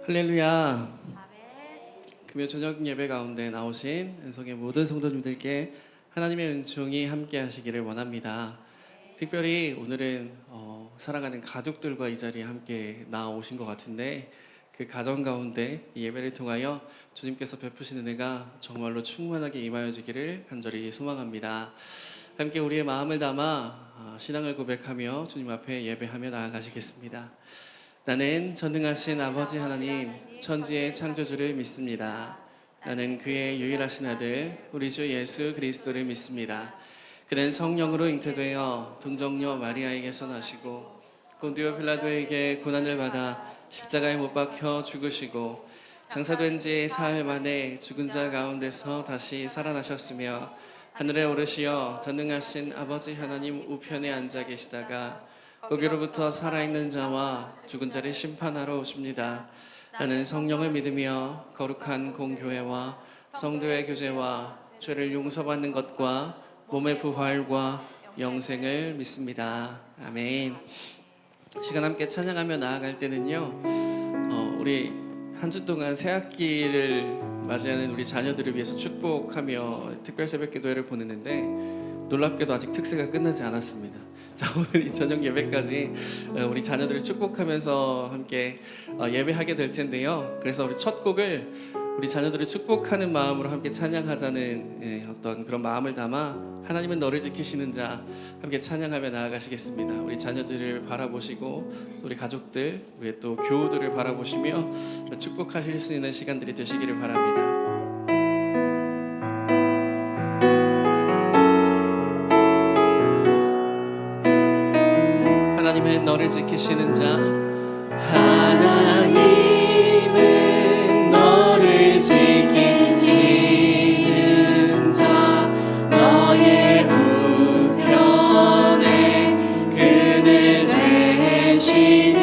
할렐루야. 금요 저녁 예배 가운데 나오신 은성의 모든 성도님들께 하나님의 은총이 함께 하시기를 원합니다. 특별히 오늘은 사랑하는 가족들과 이 자리에 함께 나오신 것 같은데, 그 가정 가운데 이 예배를 통하여 주님께서 베푸시는 은혜가 정말로 충만하게 임하여 주기를 간절히 소망합니다. 함께 우리의 마음을 담아 신앙을 고백하며 주님 앞에 예배하며 나아가시겠습니다. 나는 전능하신 아버지 하나님, 천지의 창조주를 믿습니다. 나는 그의 유일하신 아들 우리 주 예수 그리스도를 믿습니다. 그는 성령으로 잉태되어 동정녀 마리아에게서 나시고 본디오 빌라도에게 고난을 받아 십자가에 못 박혀 죽으시고 장사된 지 사흘 만에 죽은 자 가운데서 다시 살아나셨으며 하늘에 오르시어 전능하신 아버지 하나님 우편에 앉아 계시다가 거기로부터 살아있는 자와 죽은 자를 심판하러 오십니다. 나는 성령을 믿으며 거룩한 공교회와 성도의 교제와 죄를 용서받는 것과 몸의 부활과 영생을 믿습니다. 아멘. 시간 함께 찬양하며 나아갈 때는요, 우리 한 주 동안 새학기를 맞이하는 우리 자녀들을 위해서 축복하며 특별 새벽기도회를 보냈는데 놀랍게도 아직 특세가 끝나지 않았습니다. 자, 오늘 이 저녁 예배까지 우리 자녀들을 축복하면서 함께 예배하게 될 텐데요. 그래서 우리 첫 곡을 우리 자녀들을 축복하는 마음으로 함께 찬양하자는 어떤 그런 마음을 담아 하나님은 너를 지키시는 자 함께 찬양하며 나아가시겠습니다. 우리 자녀들을 바라보시고 우리 가족들, 우리 또 교우들을 바라보시며 축복하실 수 있는 시간들이 되시기를 바랍니다. 하나님은 너를 지키시는 자, 하나님은 너를 지키시는 자, 너의 우편에 그늘 되시니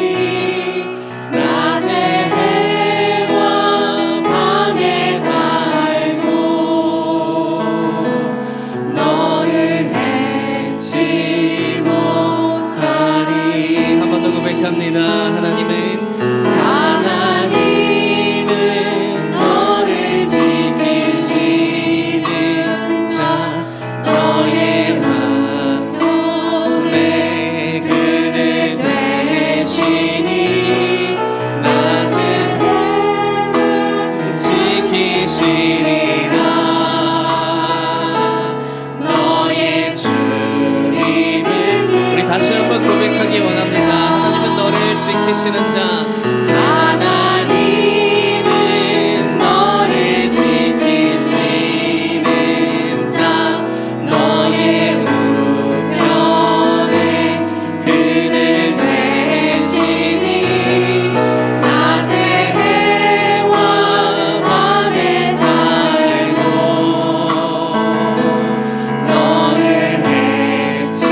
낮의 해와 밤의 달도 너를 해치 못하리. 한 번 더 고백합니다. 하나님은 너를 지키시는 자, 너의 마음에 그늘 되시니 낮에 지키시리라. 너의 주님을. 우리 다시 한번 고백하기 원합니다. 하나님은 너를 지키시는 자, 하나님은 너를 지키시는 자, 너의 우편에 그늘 되시니 낮의 해와 밤의 달도 너를 해치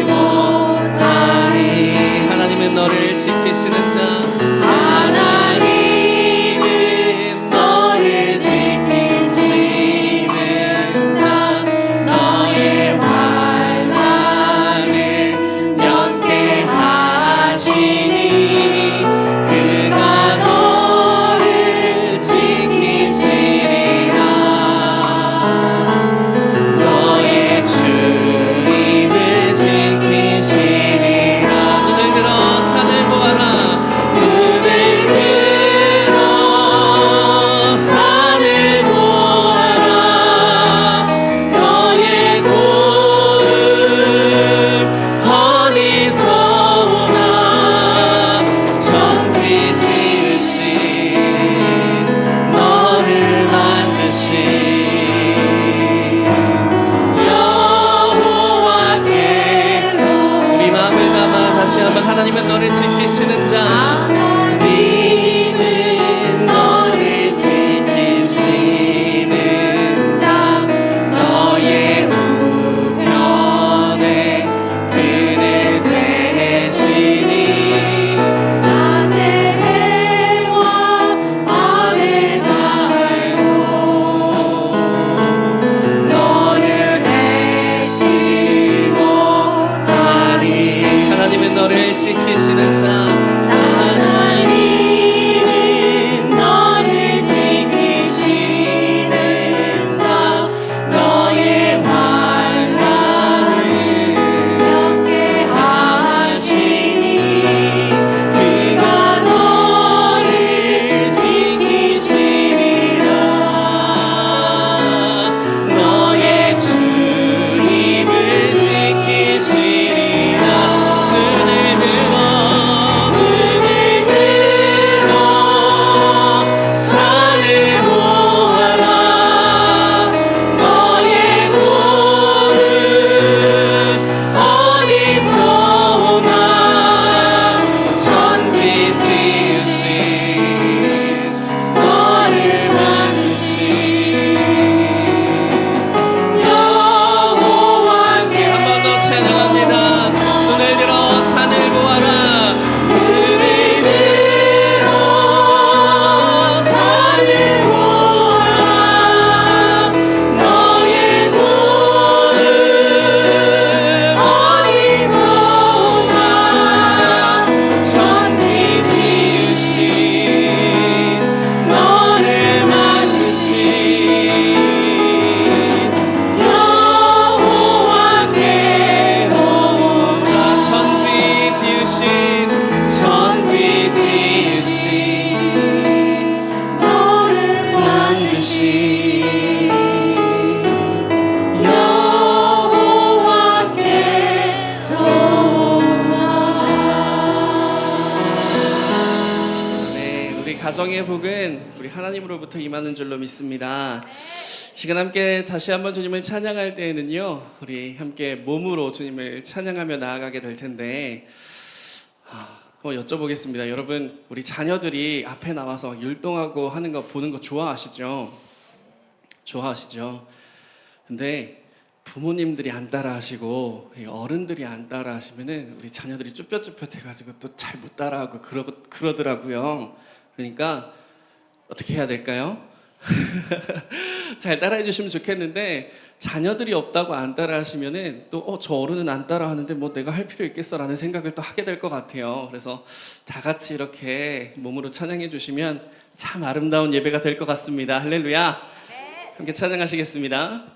못하리. 하나님은 너를 지키시는 자, 여정의 복은 우리 하나님으로부터 임하는 줄로 믿습니다. 시간 함께 다시 한번 주님을 찬양할 때에는요, 우리 함께 몸으로 주님을 찬양하며 나아가게 될 텐데, 여쭤보겠습니다. 여러분, 우리 자녀들이 앞에 나와서 율동하고 하는 거 보는 거 좋아하시죠? 좋아하시죠? 근데 부모님들이 안 따라하시고 어른들이 안 따라하시면은 우리 자녀들이 쭈뼛쭈뼛해가지고 또 잘 못 따라하고 그러더라고요. 그러니까 어떻게 해야 될까요? 잘 따라해 주시면 좋겠는데, 자녀들이 없다고 안 따라하시면은 또 저 어른은 안 따라하는데 뭐 내가 할 필요 있겠어라는 생각을 또 하게 될 것 같아요. 그래서 다 같이 이렇게 몸으로 찬양해 주시면 참 아름다운 예배가 될 것 같습니다. 할렐루야. 함께 찬양하시겠습니다.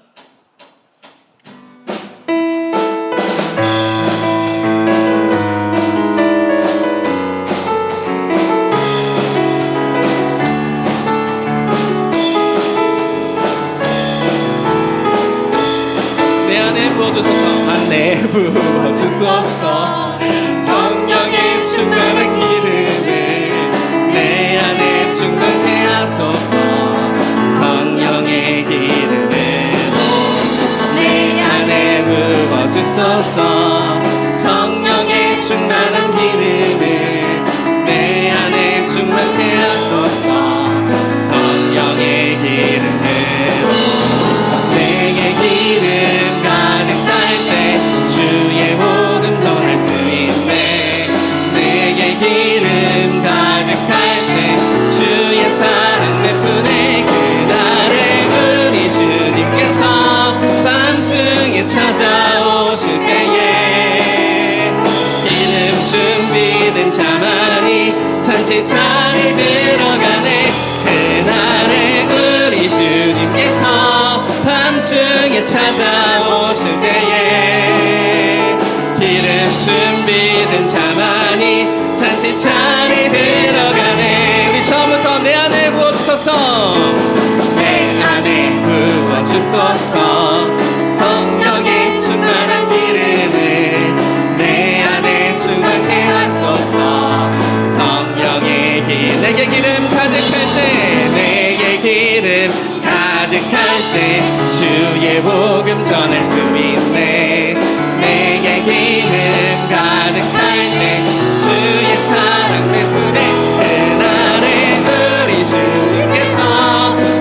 안에 부어주소서. 성령의 충만한 기름을 내 안에 충만케 하소서. 성령의 기름을 내 안에 부어주소서. 성령의 충만한 기름을 내 안에 충만케 하소서. 성령의 기름을 내게 기름 가득할 때 주의 복음 전할 수 있네. 내게 기름 가득할 때 주의 사랑 베푸네. 그날에 우리 주님께서 밤중에 찾아오실 때에 기름 준비된 자만이 잔치자리에 들어가네. 그날에 우리 주님께서 밤중에 찾아오실 때에 기름 준비된 자만이 잔치자리에 들어가네. 우리 처음부터 내 안에 부어주소서. 내 안에 부어주소서. 성령의 충만한 기름을 내 안에 충만케 하소서. 성령의 기름 내게 기름 가득할 때 내게 기름 가득할 때 주의 복음 전할 수 있네. 내게 기름 가득할 때 주의 사랑 베푸네. 그날에 우리 주님께서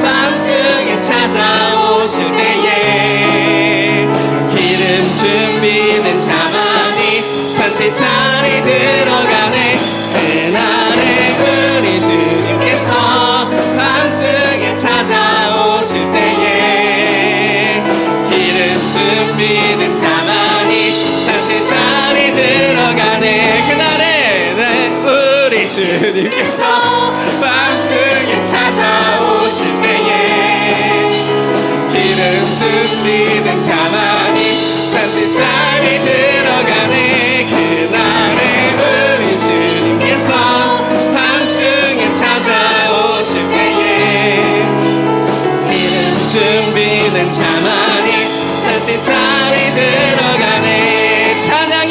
밤중에 찾아오실 때에 기름 준비된 자만이 잔치자리에 들어가네. 그날에 우리 주님께서 밤중에 찾아오실 때에 기름 준비된 자만이 잔치자리에 들어가네. 그날에 우리 주님께서 밤중에 찾아오실 때에 기름 준비된 자만이 잔치자리에 들어가네. 그날에 우리 주님께서 밤중에 찾아오실 때에 기름 준비된 자만이 잔치자리에 들어가네. 찬양이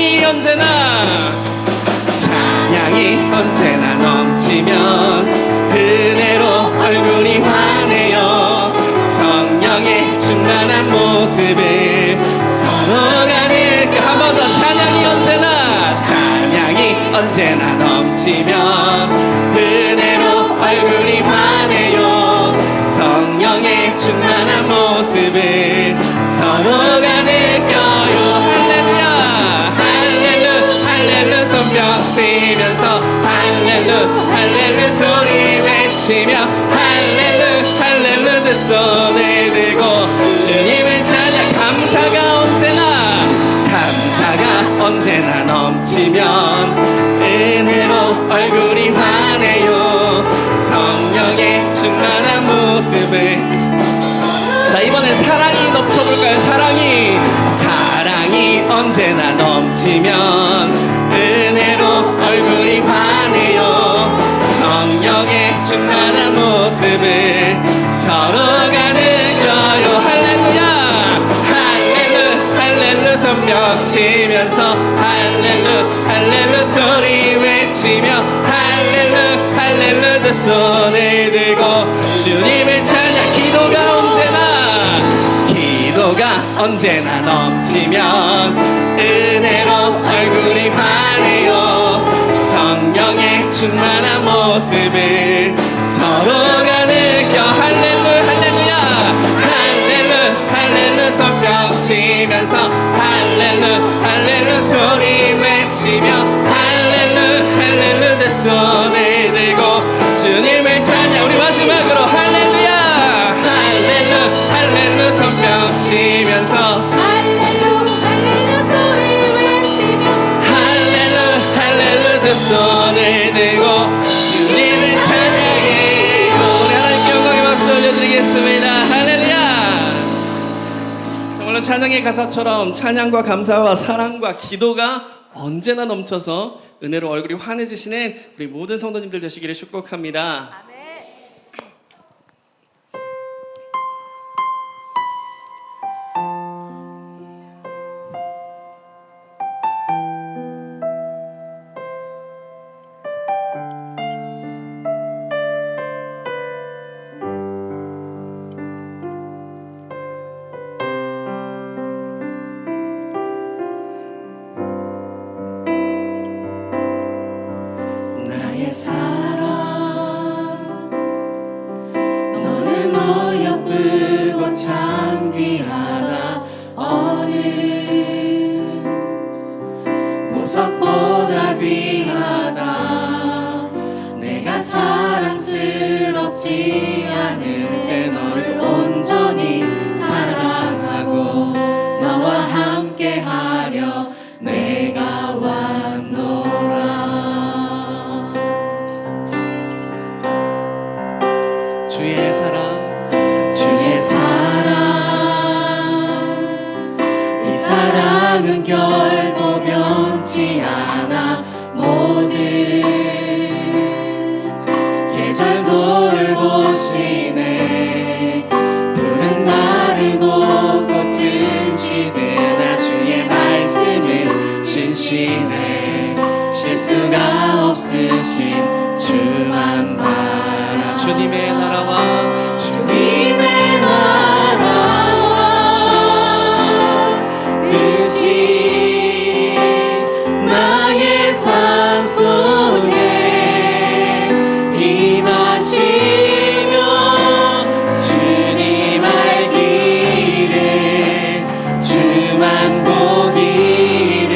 언제나 넘치면 은혜로 얼굴이 환해요. 성령의 충만한 모습을 서로가 느껴. 한 번 더. 찬양이 언제나 넘치면 은혜로 얼굴이 환해요. 성령의 충만한 모습을 서로가 느껴요. 할렐루 손뼉 치면서 할렐루 소리 외치며 할렐루 두 손을 들고 주님을 찬양. 감사가 언제나 넘치면 은혜로 얼굴이 환해요. 성령의 충만한 모습을. 자, 이번엔 사랑이 넘쳐볼까요? 사랑이 언제나 넘치면 은혜로 얼굴이 환해요. 성령의 충만한 모습을 서로가 느껴요. 할렐루 손뼉 치면서 할렐루 소리 외치며 할렐루 두 손을 들고 주님을 찬양. 기도가 언제나 넘치면 은혜로 얼굴이 환해요. 성령의 충만한 모습을 서로가 느껴. 할렐루야 할렐루 손뼉 치면서 할렐루 소리 외치며 할렐루 두 손을 들고 주님을 찬양. 우리 마지막으로 할렐루야 손뼉 치면서 할렐루 소리 외치며 할렐루 두 손을 들고 주님을 찬양해요. 우리 하나님께 영광의 박수 올려드리겠습니다. 할렐루야. 정말로 찬양의 가사처럼 찬양과 감사와 사랑과 기도가 언제나 넘쳐서 은혜로 얼굴이 환해지시는 우리 모든 성도님들 되시기를 축복합니다. 아멘. 나의 사랑 너는 어여쁘고 참 귀하다. 어느 보석보다 귀하다. 내가 사랑스럽지 않을 때 너를 온전히 사랑하고 너와 함께하려 내가 왔노라. 주의 사랑 이 사랑은 결코 변치 않아. 모든 계절 돌보시네. 푸른 마르고 꽃은 시드나 주의 말씀은 신실해. 실수가 없으신 주만 바라. 주님의 나라와 뜻이 나의 삶 속에 임하시며 주님 알기를 주만 보기를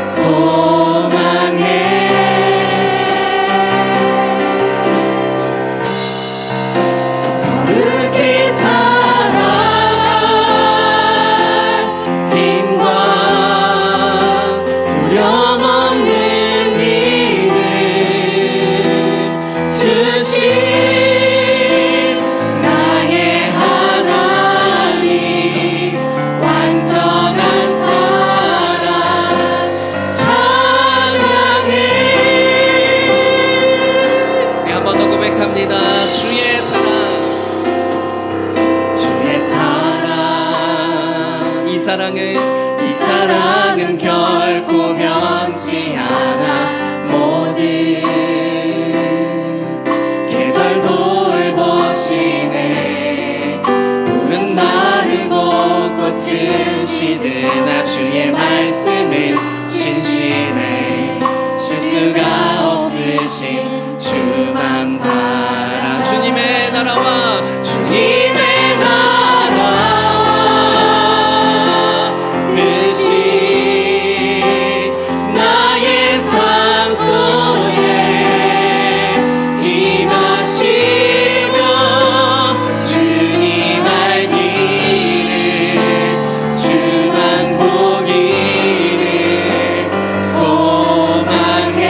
소망해. 거룩히 살아갈 힘과 두려움 없는 믿음 주신 나의 하나님. 완전한 사랑 찬양해. 네, 한 번 더 고백합니다. 주의 사랑 이 사랑은 결코 변치 않아. 모든 계절 돌보시네. 푸른 마르고 꽃은 시드나 주의 말씀은 신실해. 실수가 없으신 주만 바라. 주님의 나라와 뜻이 나의 삶 속에 임하시며 주님 알기를 주만 보기를 소망해.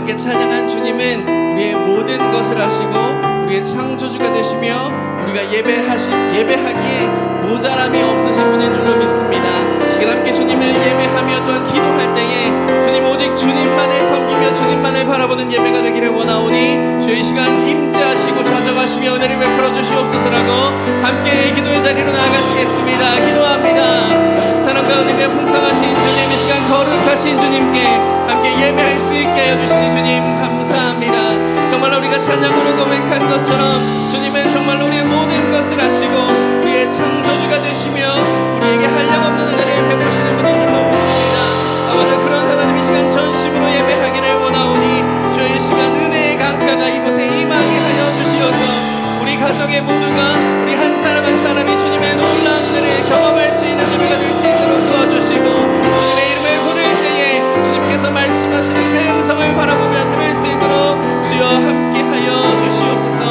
함께 찬양한 주님은 우리의 모든 것을 하시고 우리의 창조주가 되시며 우리가 예배하기에 모자람이 없으신 분인 줄로 믿습니다. 시간 함께 주님을 예배하며 또한 기도할 때에 주님 오직 주님만을 섬기며 주님만을 바라보는 예배가 되기를 원하오니 주의 시간 임재하시고 좌정하시며 은혜를 베풀어 주시옵소서라고 함께 기도의 자리로 나아가시겠습니다. 기도합니다. 사랑과 은혜가 풍성하신 주님, 이 시간 거룩하신 주님께 함께 예배할 수 있게 하여 주시니 주님 감사합니다. 정말로 우리가 찬양으로 고백한 것처럼 주님은 정말로 우리의 모든 것을 하시고 우리의 창조주가 되시며 우리에게 한량없는 은혜를 베푸시는 분인 줄로 믿습니다. 아버지, 그런 하나님 이 시간 전심으로 예배하기를 원하오니 주의 시간 은혜의 강가가 이곳에 임하게 하여 주시어서 우리 가정의 모두가 우리 한 사람 한 사람이 주님의 놀라운 은혜를 경험할 수 있는 예배가 될 수 있도록 도와주시고 주님의 이름을 부를 때에 주님께서 말씀하시는 그 음성을 바라보며 들을 수 있도록 주여 함께하여 주시옵소서.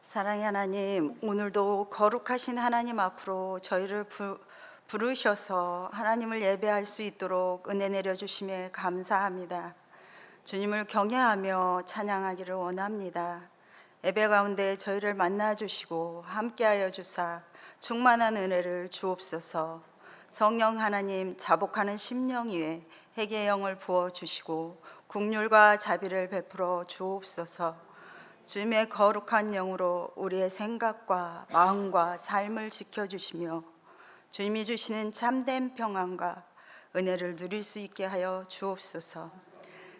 사랑의 하나님, 오늘도 거룩하신 하나님 앞으로 저희를 부르셔서 하나님을 예배할 수 있도록 은혜 내려주심에 감사합니다. 주님을 경외하며 찬양하기를 원합니다. 예배 가운데 저희를 만나주시고 함께하여 주사 충만한 은혜를 주옵소서. 성령 하나님, 자복하는 심령 위에 회개의 영을 부어주시고 긍휼과 자비를 베풀어 주옵소서. 주님의 거룩한 영으로 우리의 생각과 마음과 삶을 지켜주시며 주님이 주시는 참된 평안과 은혜를 누릴 수 있게 하여 주옵소서.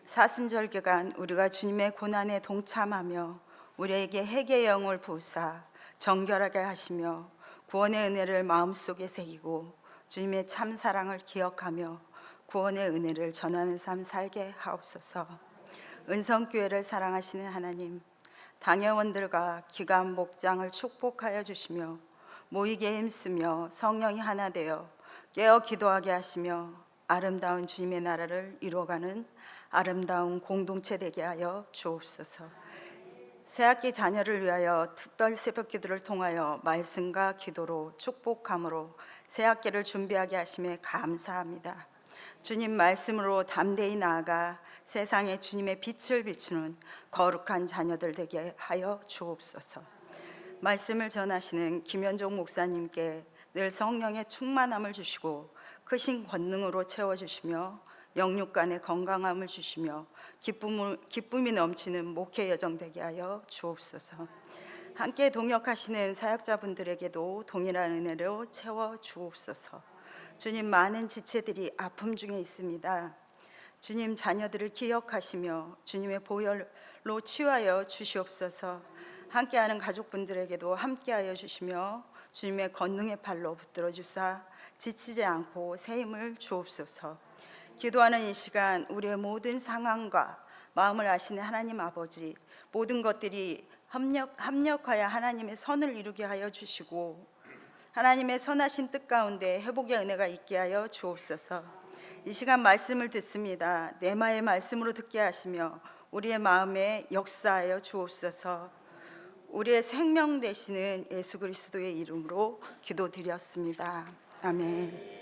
사순절기간 우리가 주님의 고난에 동참하며 우리에게 회개의 영을 부으사 정결하게 하시며 구원의 은혜를 마음속에 새기고 주님의 참사랑을 기억하며 구원의 은혜를 전하는 삶 살게 하옵소서. 은성교회를 사랑하시는 하나님, 당회원들과 기관 목장을 축복하여 주시며 모이게 힘쓰며 성령이 하나 되어 깨어 기도하게 하시며 아름다운 주님의 나라를 이루어가는 아름다운 공동체 되게 하여 주옵소서. 새학기 자녀를 위하여 특별 새벽 기도를 통하여 말씀과 기도로 축복함으로 새학기를 준비하게 하심에 감사합니다. 주님 말씀으로 담대히 나아가 세상에 주님의 빛을 비추는 거룩한 자녀들 되게 하여 주옵소서. 말씀을 전하시는 김현종 목사님께 늘 성령의 충만함을 주시고 크신 권능으로 채워주시며 영육 간의 건강함을 주시며 기쁨이 넘치는 목회 여정 되게 하여 주옵소서. 함께 동역하시는 사역자분들에게도 동일한 은혜로 채워 주옵소서. 주님, 많은 지체들이 아픔 중에 있습니다. 주님, 자녀들을 기억하시며 주님의 보혈로 치유하여 주시옵소서. 함께하는 가족분들에게도 함께하여 주시며 주님의 권능의 팔로 붙들어 주사 지치지 않고 새 힘을 주옵소서. 기도하는 이 시간 우리의 모든 상황과 마음을 아시는 하나님 아버지, 모든 것들이 합력하여 하나님의 선을 이루게 하여 주시고 하나님의 선하신 뜻 가운데 회복의 은혜가 있게 하여 주옵소서. 이 시간 말씀을 듣습니다. 내마의 말씀으로 듣게 하시며 우리의 마음에 역사하여 주옵소서. 우리의 생명 되시는 예수 그리스도의 이름으로 기도드렸습니다. 아멘.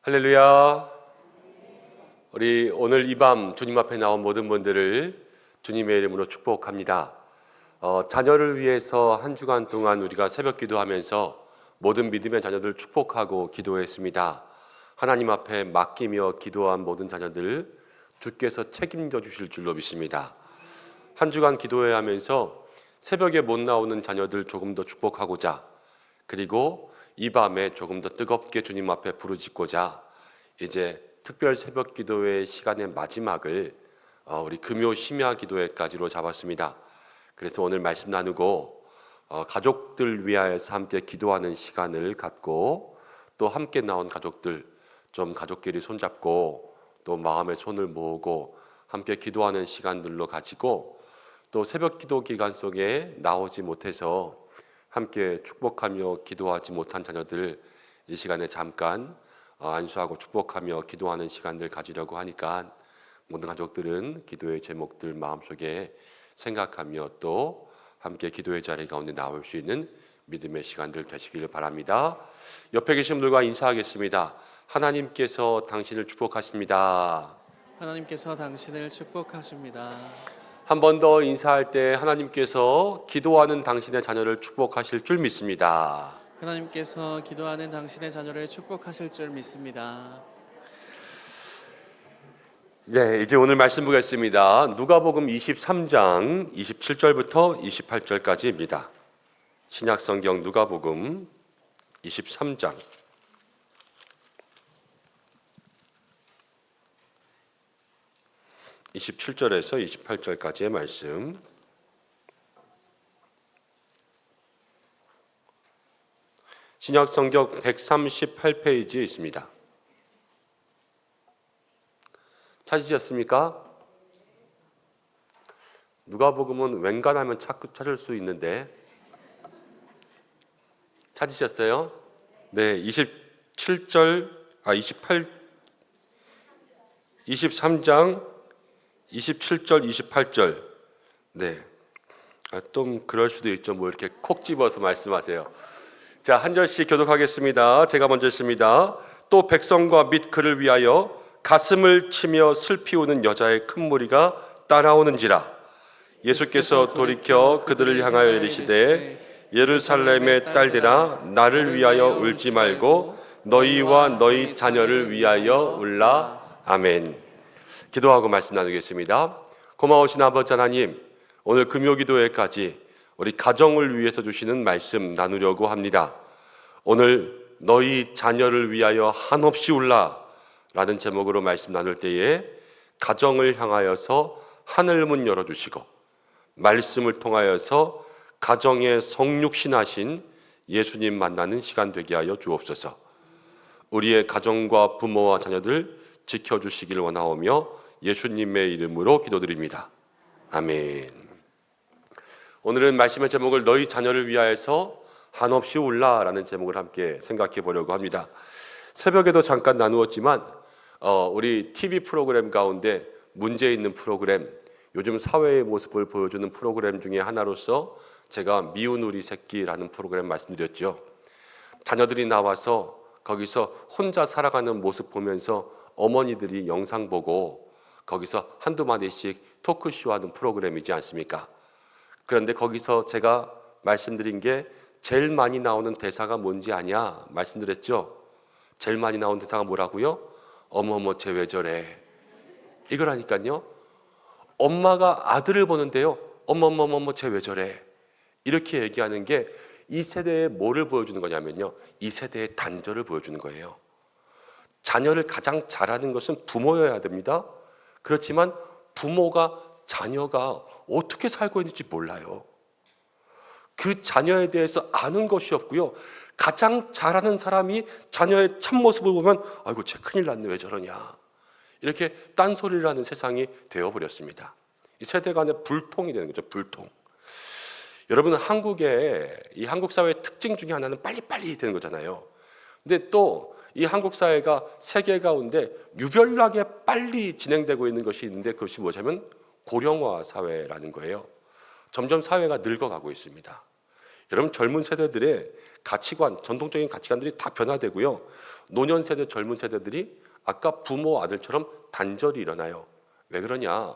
할렐루야. 우리 오늘 이 밤 주님 앞에 나온 모든 분들을 주님의 이름으로 축복합니다. 자녀를 위해서 한 주간 동안 우리가 새벽 기도하면서 모든 믿음의 자녀들 축복하고 기도했습니다. 하나님 앞에 맡기며 기도한 모든 자녀들 주께서 책임져 주실 줄로 믿습니다. 한 주간 기도해야 하면서 새벽에 못 나오는 자녀들 조금 더 축복하고자, 그리고 이 밤에 조금 더 뜨겁게 주님 앞에 부르짖고자 이제 특별 새벽 기도회 시간의 마지막을 우리 금요 심야 기도회까지로 잡았습니다. 그래서 오늘 말씀 나누고 가족들 위하여서 함께 기도하는 시간을 갖고 또 함께 나온 가족들 좀 가족끼리 손잡고 또 마음에 손을 모으고 함께 기도하는 시간들로 가지고 또 새벽 기도 기간 속에 나오지 못해서 함께 축복하며 기도하지 못한 자녀들 이 시간에 잠깐 안수하고 축복하며 기도하는 시간들 가지려고 하니까 모든 가족들은 기도의 제목들 마음속에 생각하며 또 함께 기도의 자리 가운데 나올 수 있는 믿음의 시간들 되시기를 바랍니다. 옆에 계신 분들과 인사하겠습니다. 하나님께서 당신을 축복하십니다. 하나님께서 당신을 축복하십니다. 한 번 더 인사할 때 하나님께서 기도하는 당신의 자녀를 축복하실 줄 믿습니다. 하나님께서 기도하는 당신의 자녀를 축복하실 줄 믿습니다. 네, 이제 오늘 말씀 보겠습니다. 누가복음 23장 27절부터 28절까지입니다. 신약성경 누가복음 23장 27절에서 28절까지의 말씀. 신약성경 138페이지에 있습니다. 찾으셨습니까? 누가복음은 웬간하면 찾을 수 있는데 찾으셨어요? 네, 23장 27절 28절. 네. 좀 그럴 수도 있죠. 뭐 이렇게 콕 집어서 말씀하세요. 자, 한 절씩 교독하겠습니다. 제가 먼저 읽습니다. 또 백성과 및 그를 위하여 가슴을 치며 슬피 우는 여자의 큰 무리가 따라오는지라. 예수께서 돌이켜 그들을 향하여 이르시되 예루살렘의 딸들아 나를 위하여 울지 말고 너희와 너희 자녀를 위하여 울라. 아멘. 기도하고 말씀 나누겠습니다. 고마우신 아버지 하나님, 오늘 금요기도회까지 우리 가정을 위해서 주시는 말씀 나누려고 합니다. 오늘 너희 자녀를 위하여 한없이 울라 라는 제목으로 말씀 나눌 때에 가정을 향하여서 하늘문 열어주시고 말씀을 통하여서 가정의 성육신하신 예수님 만나는 시간 되게 하여 주옵소서. 우리의 가정과 부모와 자녀들 지켜주시길 원하오며 예수님의 이름으로 기도드립니다. 아멘. 오늘은 말씀의 제목을 너희 자녀를 위하여서 한없이 울라라는 제목을 함께 생각해 보려고 합니다. 새벽에도 잠깐 나누었지만 우리 TV 프로그램 가운데 문제 있는 프로그램, 요즘 사회의 모습을 보여주는 프로그램 중에 하나로서 제가 미운 우리 새끼라는 프로그램 말씀드렸죠. 자녀들이 나와서 거기서 혼자 살아가는 모습 보면서 어머니들이 영상 보고 거기서 한두 마디씩 토크쇼하는 프로그램이지 않습니까? 그런데 거기서 제가 말씀드린 게 제일 많이 나오는 대사가 뭔지 아냐 말씀드렸죠. 제일 많이 나오는 대사가 뭐라고요? 어머머 쟤 왜 저래. 이거라니까요. 엄마가 아들을 보는데요, 어머머머머 쟤 왜 저래. 이렇게 얘기하는 게 이 세대에 뭐를 보여주는 거냐면요, 이 세대의 단절을 보여주는 거예요. 자녀를 가장 잘하는 것은 부모여야 됩니다. 그렇지만 부모가 자녀가 어떻게 살고 있는지 몰라요. 그 자녀에 대해서 아는 것이 없고요. 가장 잘하는 사람이 자녀의 참모습을 보면 아이고 쟤 큰일 났네 왜 저러냐. 이렇게 딴소리를 하는 세상이 되어버렸습니다. 이 세대 간의 불통이 되는 거죠. 불통. 여러분, 이 한국 사회의 특징 중에 하나는 빨리빨리 되는 거잖아요. 근데 또 이 한국 사회가 세계 가운데 유별나게 빨리 진행되고 있는 것이 있는데 그것이 뭐냐면 고령화 사회라는 거예요. 점점 사회가 늙어가고 있습니다. 여러분, 젊은 세대들의 가치관, 전통적인 가치관들이 다 변화되고요. 노년 세대, 젊은 세대들이 아까 부모, 아들처럼 단절이 일어나요. 왜 그러냐?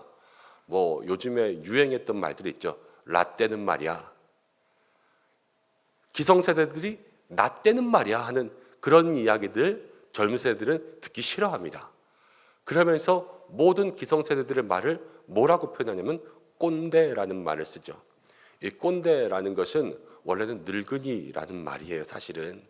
뭐 요즘에 유행했던 말들이 있죠. 라떼는 말이야. 기성세대들이 나 때는 말이야 하는 그런 이야기들 젊은 세대들은 듣기 싫어합니다. 그러면서 모든 기성세대들의 말을 뭐라고 표현하냐면 꼰대라는 말을 쓰죠. 이 꼰대라는 것은 원래는 늙은이라는 말이에요. 사실은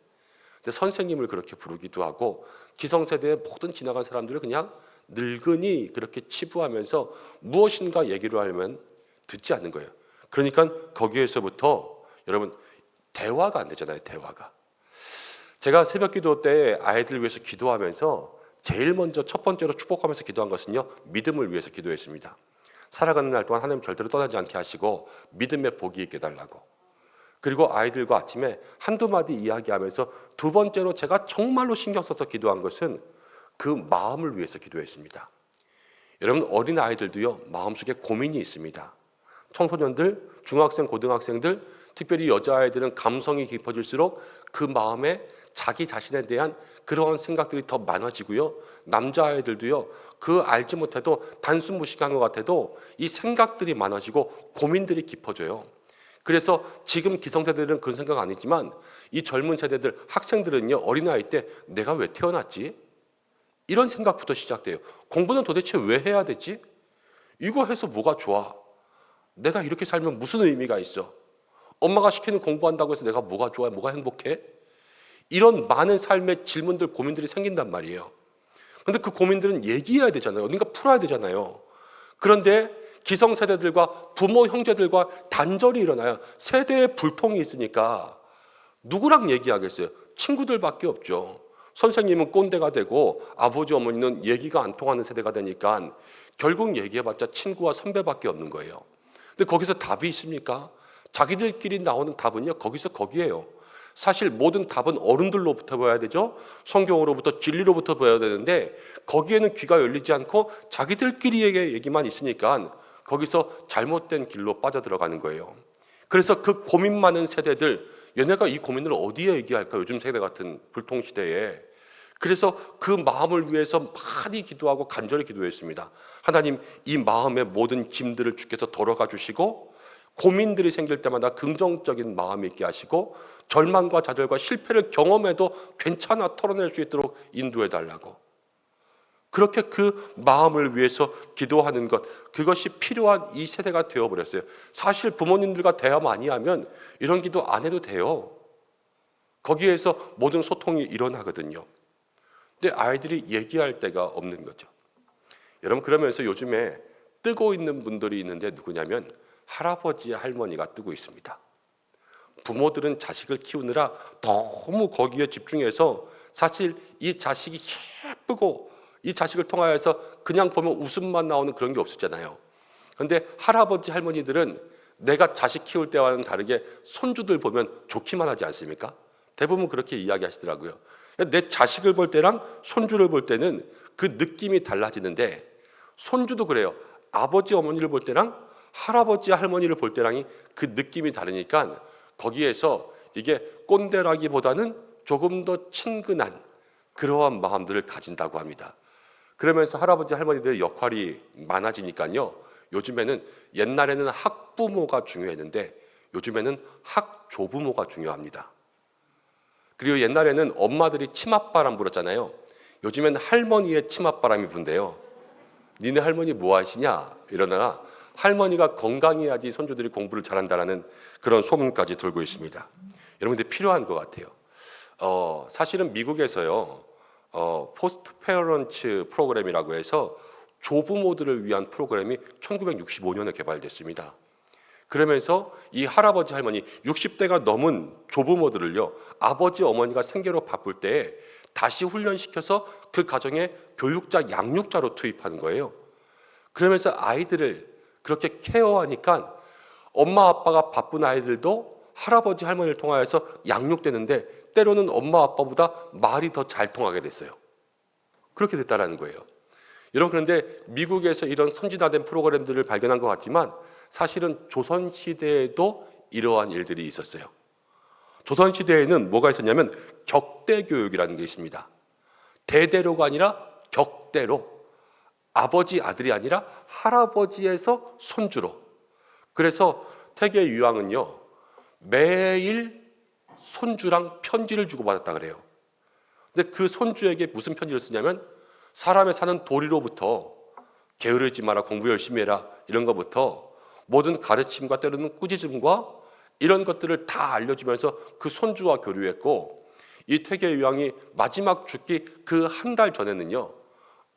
근데 선생님을 그렇게 부르기도 하고 기성세대의 모든 지나간 사람들을 그냥 늙은이 그렇게 치부하면서 무엇인가 얘기를 하면 듣지 않는 거예요. 그러니까 거기에서부터 여러분 대화가 안 되잖아요. 대화가. 제가 새벽 기도 때 아이들 위해서 기도하면서 제일 먼저 첫 번째로 축복하면서 기도한 것은요, 믿음을 위해서 기도했습니다. 살아가는 날 동안 하나님 절대로 떠나지 않게 하시고 믿음의 복이 있게 달라고. 그리고 아이들과 아침에 한두 마디 이야기하면서 두 번째로 제가 정말로 신경 써서 기도한 것은 그 마음을 위해서 기도했습니다. 여러분 어린 아이들도요, 마음속에 고민이 있습니다. 청소년들, 중학생, 고등학생들, 특별히 여자아이들은 감성이 깊어질수록 그 마음에 자기 자신에 대한 그러한 생각들이 더 많아지고요. 남자아이들도요, 그 알지 못해도 단순 무식한 것 같아도 이 생각들이 많아지고 고민들이 깊어져요. 그래서 지금 기성세대들은 그런 생각 아니지만 이 젊은 세대들, 학생들은요, 어린아이 때 내가 왜 태어났지? 이런 생각부터 시작돼요. 공부는 도대체 왜 해야 되지? 이거 해서 뭐가 좋아? 내가 이렇게 살면 무슨 의미가 있어? 엄마가 시키는 공부한다고 해서 내가 뭐가 좋아? 뭐가 행복해? 이런 많은 삶의 질문들, 고민들이 생긴단 말이에요. 그런데 그 고민들은 얘기해야 되잖아요. 어딘가 풀어야 되잖아요. 그런데 기성세대들과 부모, 형제들과 단절이 일어나요. 세대의 불통이 있으니까 누구랑 얘기하겠어요? 친구들밖에 없죠. 선생님은 꼰대가 되고 아버지, 어머니는 얘기가 안 통하는 세대가 되니까 결국 얘기해봤자 친구와 선배밖에 없는 거예요. 근데 거기서 답이 있습니까? 자기들끼리 나오는 답은요, 거기서 거기에요. 사실 모든 답은 어른들로부터 봐야 되죠. 성경으로부터, 진리로부터 봐야 되는데 거기에는 귀가 열리지 않고 자기들끼리의 얘기만 있으니까 거기서 잘못된 길로 빠져들어가는 거예요. 그래서 그 고민 많은 세대들, 얘네가 이 고민을 어디에 얘기할까? 요즘 세대 같은 불통시대에. 그래서 그 마음을 위해서 많이 기도하고 간절히 기도했습니다. 하나님, 이 마음의 모든 짐들을 주께서 덜어가 주시고 고민들이 생길 때마다 긍정적인 마음이 있게 하시고 절망과 좌절과 실패를 경험해도 괜찮아 털어낼 수 있도록 인도해 달라고. 그렇게 그 마음을 위해서 기도하는 것, 그것이 필요한 이 세대가 되어버렸어요. 사실 부모님들과 대화 많이 하면 이런 기도 안 해도 돼요. 거기에서 모든 소통이 일어나거든요. 근데 아이들이 얘기할 데가 없는 거죠. 여러분, 그러면서 요즘에 뜨고 있는 분들이 있는데 누구냐면 할아버지, 할머니가 뜨고 있습니다. 부모들은 자식을 키우느라 너무 거기에 집중해서 사실 이 자식이 예쁘고 이 자식을 통하여서 그냥 보면 웃음만 나오는 그런 게 없었잖아요. 그런데 할아버지, 할머니들은 내가 자식 키울 때와는 다르게 손주들 보면 좋기만 하지 않습니까? 대부분 그렇게 이야기하시더라고요. 내 자식을 볼 때랑 손주를 볼 때는 그 느낌이 달라지는데 손주도 그래요. 아버지, 어머니를 볼 때랑 할아버지, 할머니를 볼 때랑이 그 느낌이 다르니까 거기에서 이게 꼰대라기보다는 조금 더 친근한 그러한 마음들을 가진다고 합니다. 그러면서 할아버지, 할머니들의 역할이 많아지니까요. 요즘에는 옛날에는 학부모가 중요했는데 요즘에는 학조부모가 중요합니다. 그리고 옛날에는 엄마들이 치맛바람 불었잖아요. 요즘에는 할머니의 치맛바람이 분대요. 니네 할머니 뭐 하시냐? 이러다가 할머니가 건강해야지 손주들이 공부를 잘한다라는 그런 소문까지 돌고 있습니다. 여러분들 필요한 것 같아요. 사실은 미국에서요, 포스트 페어런츠 프로그램이라고 해서 조부모들을 위한 프로그램이 1965년에 개발됐습니다. 그러면서 이 할아버지, 할머니 60대가 넘은 조부모들을요, 아버지, 어머니가 생계로 바쁠 때 다시 훈련시켜서 그 가정에 교육자, 양육자로 투입하는 거예요. 그러면서 아이들을 그렇게 케어하니까 엄마, 아빠가 바쁜 아이들도 할아버지, 할머니를 통하여서 양육되는데 때로는 엄마, 아빠보다 말이 더 잘 통하게 됐어요. 그렇게 됐다라는 거예요. 여러분, 그런데 미국에서 이런 선진화된 프로그램들을 발견한 것 같지만 사실은 조선시대에도 이러한 일들이 있었어요. 조선시대에는 뭐가 있었냐면 격대교육이라는 게 있습니다. 대대로가 아니라 격대로. 아버지, 아들이 아니라 할아버지에서 손주로. 그래서 태계 유황은요, 매일 손주랑 편지를 주고받았다 그래요. 근데 그 손주에게 무슨 편지를 쓰냐면 사람의 사는 도리로부터 게으르지 마라, 공부 열심히 해라, 이런 것부터 모든 가르침과 때로는 꾸짖음과 이런 것들을 다 알려주면서 그 손주와 교류했고, 이 태계요양이 마지막 죽기 그 한 달 전에는요,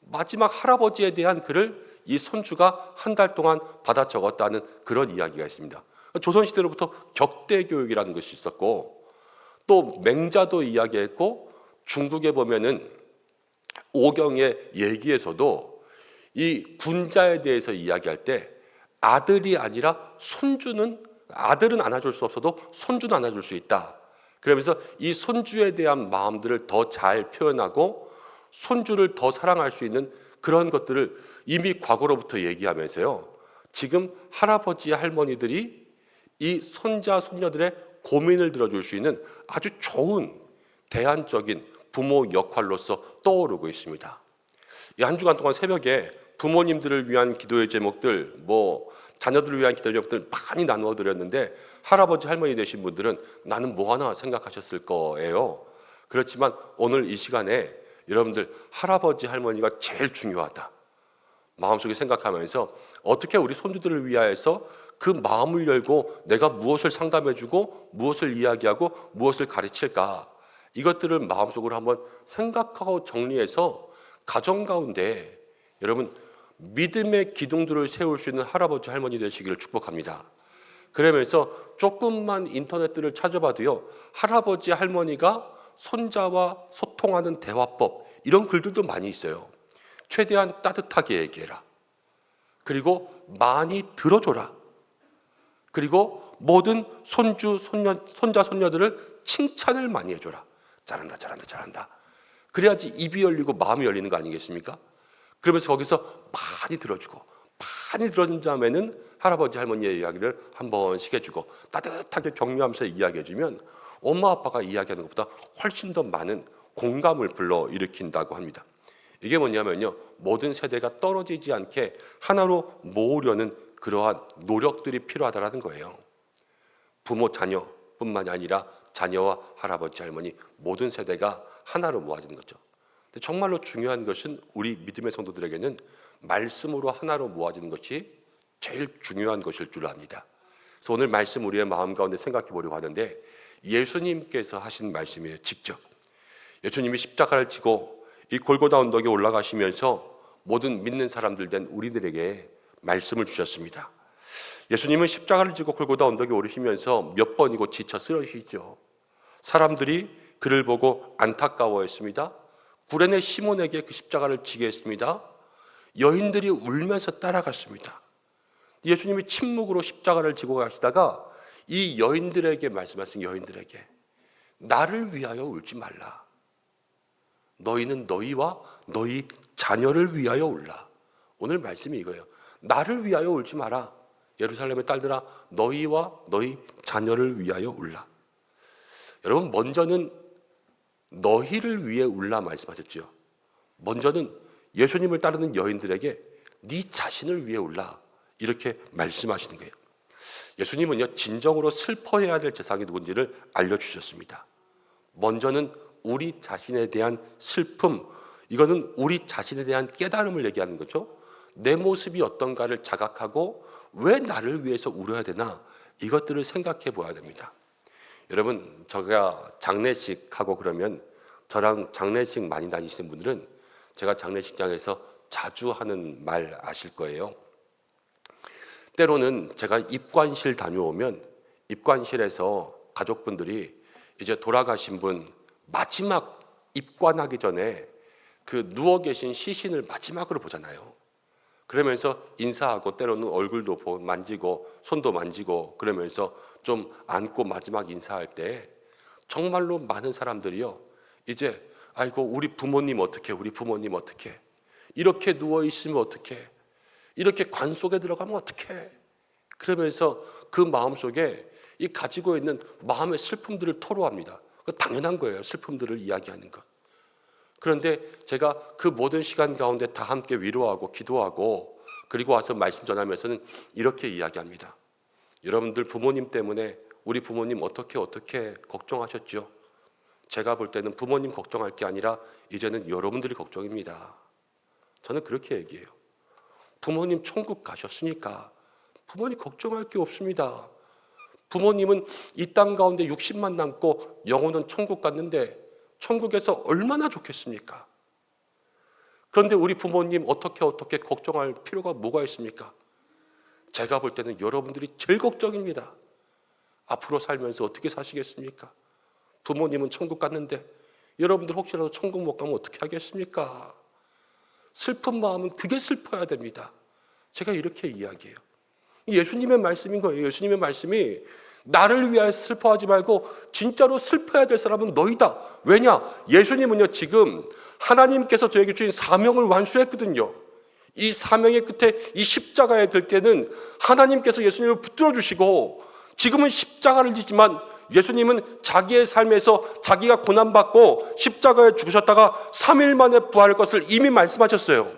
마지막 할아버지에 대한 글을 이 손주가 한 달 동안 받아 적었다는 그런 이야기가 있습니다. 조선시대로부터 격대교육이라는 것이 있었고, 또 맹자도 이야기했고, 중국에 보면은 오경의 얘기에서도 이 군자에 대해서 이야기할 때 아들이 아니라 손주는, 아들은 안아줄 수 없어도 손주는 안아줄 수 있다. 그러면서 이 손주에 대한 마음들을 더 잘 표현하고 손주를 더 사랑할 수 있는 그런 것들을 이미 과거로부터 얘기하면서요, 지금 할아버지 할머니들이 이 손자 손녀들의 고민을 들어줄 수 있는 아주 좋은 대안적인 부모 역할로서 떠오르고 있습니다. 이 한 주간 동안 새벽에 부모님들을 위한 기도의 제목들, 자녀들을 위한 기도의 제목들 많이 나누어 드렸는데, 할아버지 할머니 되신 분들은 나는 뭐 하나 생각하셨을 거예요. 그렇지만 오늘 이 시간에 여러분들 할아버지 할머니가 제일 중요하다 마음속에 생각하면서 어떻게 우리 손주들을 위하여서 그 마음을 열고 내가 무엇을 상담해주고 무엇을 이야기하고 무엇을 가르칠까, 이것들을 마음속으로 한번 생각하고 정리해서 가정 가운데 여러분 믿음의 기둥들을 세울 수 있는 할아버지 할머니 되시기를 축복합니다. 그러면서 조금만 인터넷들을 찾아봐도요, 할아버지 할머니가 손자와 소통하는 대화법, 이런 글들도 많이 있어요. 최대한 따뜻하게 얘기해라. 그리고 많이 들어줘라. 그리고 모든 손주, 손자, 손녀들을 칭찬을 많이 해줘라. 잘한다, 잘한다, 잘한다. 그래야지 입이 열리고 마음이 열리는 거 아니겠습니까? 그러면서 거기서 많이 들어주고, 많이 들어준 다음에는 할아버지 할머니의 이야기를 한 번씩 해주고 따뜻하게 격려하면서 이야기해주면 엄마 아빠가 이야기하는 것보다 훨씬 더 많은 공감을 불러일으킨다고 합니다. 이게 뭐냐면요, 모든 세대가 떨어지지 않게 하나로 모으려는 그러한 노력들이 필요하다는 거예요. 부모 자녀뿐만이 아니라 자녀와 할아버지 할머니 모든 세대가 하나로 모아지는 거죠. 근데 정말로 중요한 것은 우리 믿음의 성도들에게는 말씀으로 하나로 모아지는 것이 제일 중요한 것일 줄 압니다. 그래서 오늘 말씀 우리의 마음 가운데 생각해 보려고 하는데, 예수님께서 하신 말씀이에요. 직접 예수님이 십자가를 지고 이 골고다 언덕에 올라가시면서 모든 믿는 사람들 된 우리들에게 말씀을 주셨습니다. 예수님은 십자가를 지고 골고다 언덕에 오르시면서 몇 번이고 지쳐 쓰러지시죠. 사람들이 그를 보고 안타까워했습니다. 구레네 시몬에게 그 십자가를 지게 했습니다. 여인들이 울면서 따라갔습니다. 예수님이 침묵으로 십자가를 지고 가시다가 이 여인들에게 말씀하신, 여인들에게 나를 위하여 울지 말라. 너희는 너희와 너희 자녀를 위하여 울라. 오늘 말씀이 이거예요. 나를 위하여 울지 마라. 예루살렘의 딸들아, 너희와 너희 자녀를 위하여 울라. 여러분, 먼저는 너희를 위해 울라 말씀하셨죠. 먼저는 예수님을 따르는 여인들에게 네 자신을 위해 울라, 이렇게 말씀하시는 거예요. 예수님은요, 진정으로 슬퍼해야 될 대상이 누군지를 알려주셨습니다. 먼저는 우리 자신에 대한 슬픔, 이거는 우리 자신에 대한 깨달음을 얘기하는 거죠. 내 모습이 어떤가를 자각하고 왜 나를 위해서 울어야 되나, 이것들을 생각해 보아야 됩니다. 여러분, 제가 장례식하고 그러면, 저랑 장례식 많이 다니시는 분들은 제가 장례식장에서 자주 하는 말 아실 거예요. 때로는 제가 입관실 다녀오면 입관실에서 가족분들이 이제 돌아가신 분 마지막 입관하기 전에 그 누워 계신 시신을 마지막으로 보잖아요. 그러면서 인사하고 때로는 얼굴도 만지고 손도 만지고 그러면서 좀 안고 마지막 인사할 때 정말로 많은 사람들이요, 이제 아이고 우리 부모님 어떡해, 우리 부모님 어떡해, 이렇게 누워 있으면 어떡해, 이렇게 관 속에 들어가면 어떡해, 그러면서 그 마음속에 이 가지고 있는 마음의 슬픔들을 토로합니다. 당연한 거예요, 슬픔들을 이야기하는 것. 그런데 제가 그 모든 시간 가운데 다 함께 위로하고 기도하고 그리고 와서 말씀 전하면서는 이렇게 이야기합니다. 여러분들 부모님 때문에 우리 부모님 어떻게 걱정하셨죠? 제가 볼 때는 부모님 걱정할 게 아니라 이제는 여러분들이 걱정입니다. 저는 그렇게 얘기해요. 부모님 천국 가셨으니까 부모님 걱정할 게 없습니다. 부모님은 이 땅 가운데 60만 남고 영혼은 천국 갔는데 천국에서 얼마나 좋겠습니까? 그런데 우리 부모님 어떻게 걱정할 필요가 뭐가 있습니까? 제가 볼 때는 여러분들이 제일 걱정입니다. 앞으로 살면서 어떻게 사시겠습니까? 부모님은 천국 갔는데 여러분들 혹시라도 천국 못 가면 어떻게 하겠습니까? 슬픈 마음은 그게 슬퍼야 됩니다. 제가 이렇게 이야기해요. 예수님의 말씀인 거예요. 예수님의 말씀이 나를 위하여서 슬퍼하지 말고 진짜로 슬퍼해야 될 사람은 너희다. 왜냐? 예수님은요, 지금 하나님께서 저에게 주신 사명을 완수했거든요. 이 사명의 끝에 이 십자가의 글께는 하나님께서 예수님을 붙들어 주시고, 지금은 십자가를 지지만 예수님은 자기의 삶에서 자기가 고난받고 십자가에 죽으셨다가 3일 만에 부활할 것을 이미 말씀하셨어요.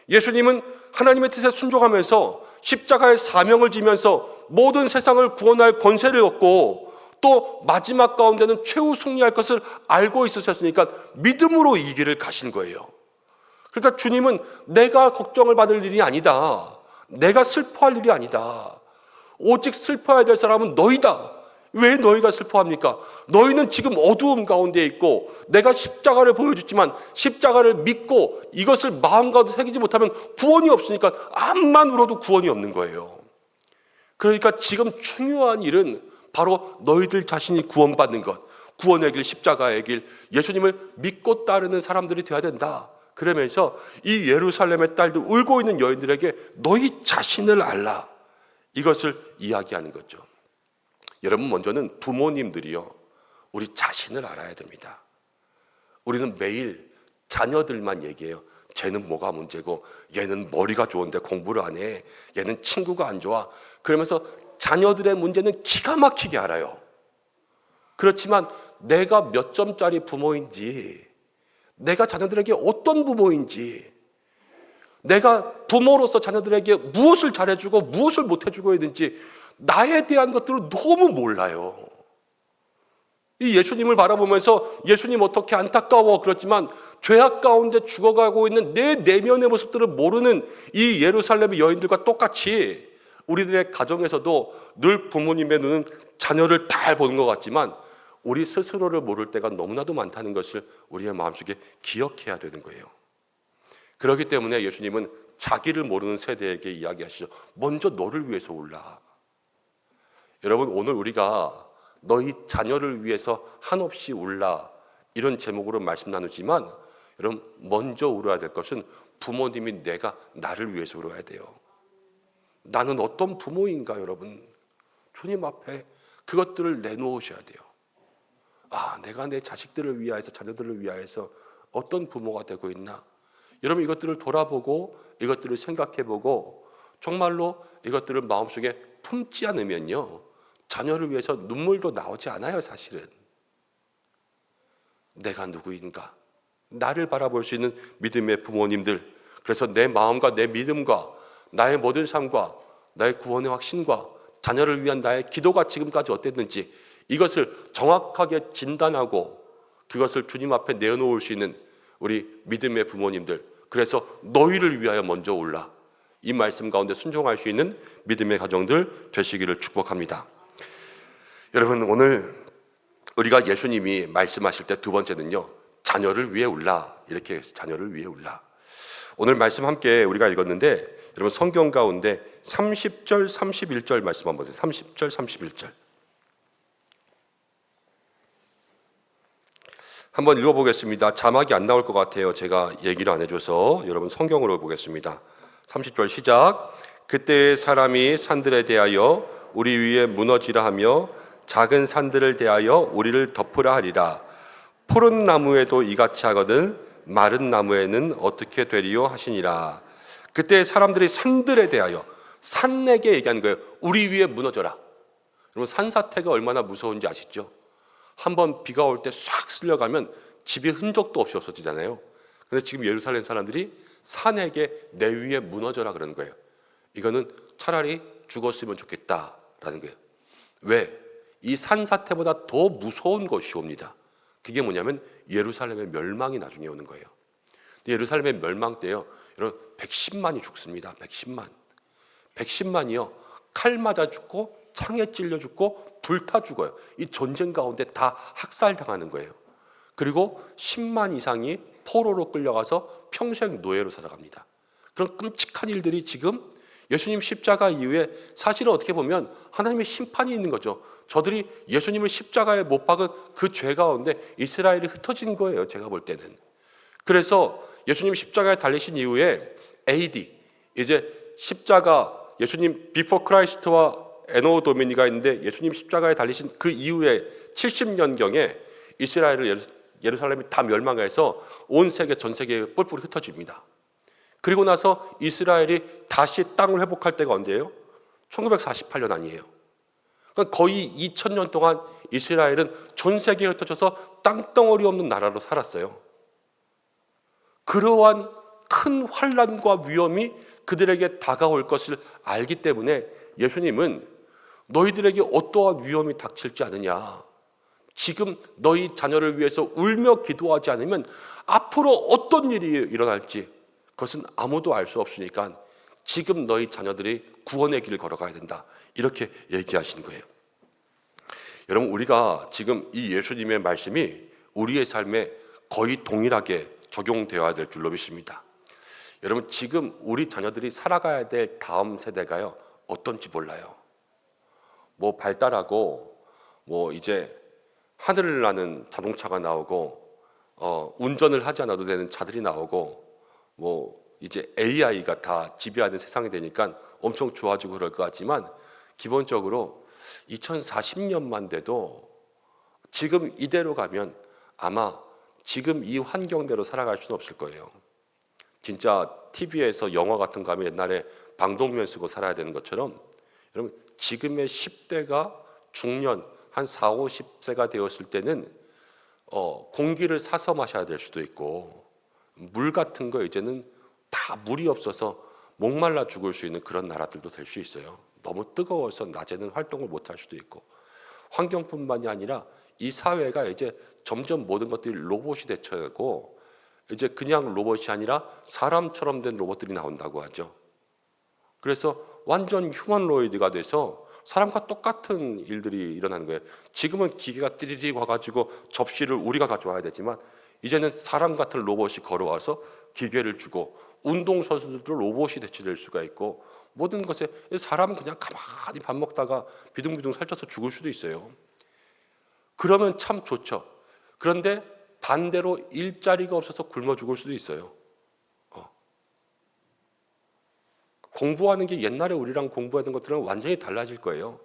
예수님은 하나님의 뜻에 순종하면서 십자가의 사명을 지면서 모든 세상을 구원할 권세를 얻고 또 마지막 가운데는 최후 승리할 것을 알고 있으셨으니까 믿음으로 이 길을 가신 거예요. 그러니까 주님은 내가 걱정을 받을 일이 아니다. 내가 슬퍼할 일이 아니다. 오직 슬퍼해야 될 사람은 너희다. 왜 너희가 슬퍼합니까? 너희는 지금 어두움 가운데 있고 내가 십자가를 보여줬지만 십자가를 믿고 이것을 마음 가운데 새기지 못하면 구원이 없으니까 암만 울어도 구원이 없는 거예요. 그러니까 지금 중요한 일은 바로 너희들 자신이 구원받는 것, 구원의 길, 십자가의 길, 예수님을 믿고 따르는 사람들이 되어야 된다. 그러면서 이 예루살렘의 딸들, 울고 있는 여인들에게 너희 자신을 알라, 이것을 이야기하는 거죠. 여러분, 먼저는 부모님들이요, 우리 자신을 알아야 됩니다. 우리는 매일 자녀들만 얘기해요. 쟤는 뭐가 문제고, 얘는 머리가 좋은데 공부를 안 해, 얘는 친구가 안 좋아. 그러면서 자녀들의 문제는 기가 막히게 알아요. 그렇지만 내가 몇 점짜리 부모인지, 내가 자녀들에게 어떤 부모인지, 내가 부모로서 자녀들에게 무엇을 잘해주고 무엇을 못해주고 있는지 나에 대한 것들을 너무 몰라요. 이 예수님을 바라보면서 예수님 어떻게 안타까워, 그렇지만 죄악 가운데 죽어가고 있는 내 내면의 모습들을 모르는 이 예루살렘의 여인들과 똑같이 우리들의 가정에서도 늘 부모님의 눈은 자녀를 잘 보는 것 같지만 우리 스스로를 모를 때가 너무나도 많다는 것을 우리의 마음속에 기억해야 되는 거예요. 그렇기 때문에 예수님은 자기를 모르는 세대에게 이야기하시죠. 먼저 너를 위해서 울라. 여러분, 오늘 우리가 너희 자녀를 위해서 한없이 울라, 이런 제목으로 말씀 나누지만 여러분, 먼저 울어야 될 것은 부모님이 나를 위해서 울어야 돼요. 나는 어떤 부모인가, 여러분? 주님 앞에 그것들을 내놓으셔야 돼요. 내가 내 자식들을 위하여서, 자녀들을 위하여서 어떤 부모가 되고 있나? 여러분, 이것들을 돌아보고 이것들을 생각해보고 정말로 이것들을 마음속에 품지 않으면요, 자녀를 위해서 눈물도 나오지 않아요. 사실은 내가 누구인가, 나를 바라볼 수 있는 믿음의 부모님들, 그래서 내 마음과 내 믿음과 나의 모든 삶과 나의 구원의 확신과 자녀를 위한 나의 기도가 지금까지 어땠는지 이것을 정확하게 진단하고 그것을 주님 앞에 내어놓을 수 있는 우리 믿음의 부모님들, 그래서 너희를 위하여 먼저 울라, 이 말씀 가운데 순종할 수 있는 믿음의 가정들 되시기를 축복합니다. 여러분, 오늘 우리가 예수님이 말씀하실 때 두 번째는요, 자녀를 위해 울라, 이렇게 자녀를 위해 울라. 오늘 말씀 함께 우리가 읽었는데 여러분, 성경 가운데 30절 31절 말씀 한번 보세요. 30절 31절 한번 읽어보겠습니다. 자막이 안 나올 것 같아요. 제가 얘기를 안 해줘서. 여러분, 성경으로 보겠습니다. 30절 시작. 그때의 사람이 산들에 대하여 우리 위에 무너지라 하며 작은 산들을 대하여 우리를 덮으라 하리라. 푸른 나무에도 이같이 하거든 마른 나무에는 어떻게 되리요 하시니라. 그때 사람들이 산들에 대하여, 산에게 얘기하는 거예요. 우리 위에 무너져라. 여러분, 산사태가 얼마나 무서운지 아시죠? 한번 비가 올 때 싹 쓸려가면 집에 흔적도 없이 없어지잖아요. 그런데 지금 예루살렘 사람들이 산에게 내 위에 무너져라 그러는 거예요. 이거는 차라리 죽었으면 좋겠다라는 거예요. 왜? 이 산사태보다 더 무서운 것이 옵니다. 그게 뭐냐면 예루살렘의 멸망이 나중에 오는 거예요. 예루살렘의 멸망 때요, 여러분, 110만이 죽습니다. 110만이요, 칼 맞아 죽고 창에 찔려 죽고 불타 죽어요. 이 전쟁 가운데 다 학살당하는 거예요. 그리고 10만 이상이 포로로 끌려가서 평생 노예로 살아갑니다. 그런 끔찍한 일들이 지금 예수님 십자가 이후에 사실은 어떻게 보면 하나님의 심판이 있는 거죠. 저들이 예수님을 십자가에 못 박은 그 죄 가운데 이스라엘이 흩어진 거예요. 제가 볼 때는. 그래서 예수님 십자가에 달리신 이후에 AD, 이제 십자가, 예수님 비포 크라이스트와 에노 도미니가 있는데 예수님 십자가에 달리신 그 이후에 70년경에 이스라엘을, 예루살렘이 다 멸망해서 온 세계, 전 세계에 뿔뿔이 흩어집니다. 그리고 나서 이스라엘이 다시 땅을 회복할 때가 언제예요? 1948년 아니에요. 그러니까 거의 2000년 동안 이스라엘은 전 세계에 흩어져서 땅덩어리 없는 나라로 살았어요. 그러한 큰 환난과 위험이 그들에게 다가올 것을 알기 때문에 예수님은 너희들에게 어떠한 위험이 닥칠지 아느냐, 지금 너희 자녀를 위해서 울며 기도하지 않으면 앞으로 어떤 일이 일어날지 그것은 아무도 알 수 없으니까 지금 너희 자녀들이 구원의 길을 걸어가야 된다, 이렇게 얘기하신 거예요. 여러분, 우리가 지금 이 예수님의 말씀이 우리의 삶에 거의 동일하게 적용되어야 될 줄로 믿습니다. 여러분, 지금 우리 자녀들이 살아가야 될 다음 세대가요, 어떤지 몰라요. 뭐 발달하고 뭐 이제 하늘을 나는 자동차가 나오고 운전을 하지 않아도 되는 차들이 나오고 뭐 이제 AI가 다 지배하는 세상이 되니까 엄청 좋아지고 그럴 것 같지만 기본적으로 2040년만 돼도 지금 이대로 가면 아마 지금 이 환경대로 살아갈 수는 없을 거예요. 진짜 TV에서 영화 같은 거 하면 옛날에 방독면 쓰고 살아야 되는 것처럼 여러분, 지금의 10대가 중년 한 4, 50세가 되었을 때는 공기를 사서 마셔야 될 수도 있고 물 같은 거 이제는 다 물이 없어서 목말라 죽을 수 있는 그런 나라들도 될 수 있어요. 너무 뜨거워서 낮에는 활동을 못 할 수도 있고, 환경뿐만이 아니라 이 사회가 이제 점점 모든 것들이 로봇이 되쳐가고 이제 그냥 로봇이 아니라 사람처럼 된 로봇들이 나온다고 하죠. 그래서 완전 휴머노이드가 돼서 사람과 똑같은 일들이 일어나는 거예요. 지금은 기계가 띠리리 와가지고 접시를 우리가 가져와야 되지만 이제는 사람 같은 로봇이 걸어와서 기계를 주고, 운동선수들도 로봇이 대체될 수가 있고, 모든 것에 사람은 그냥 가만히 밥 먹다가 비둥비둥 살쪄서 죽을 수도 있어요. 그러면 참 좋죠. 그런데 반대로 일자리가 없어서 굶어 죽을 수도 있어요. 공부하는 게 옛날에 우리랑 공부하던 것들은 완전히 달라질 거예요.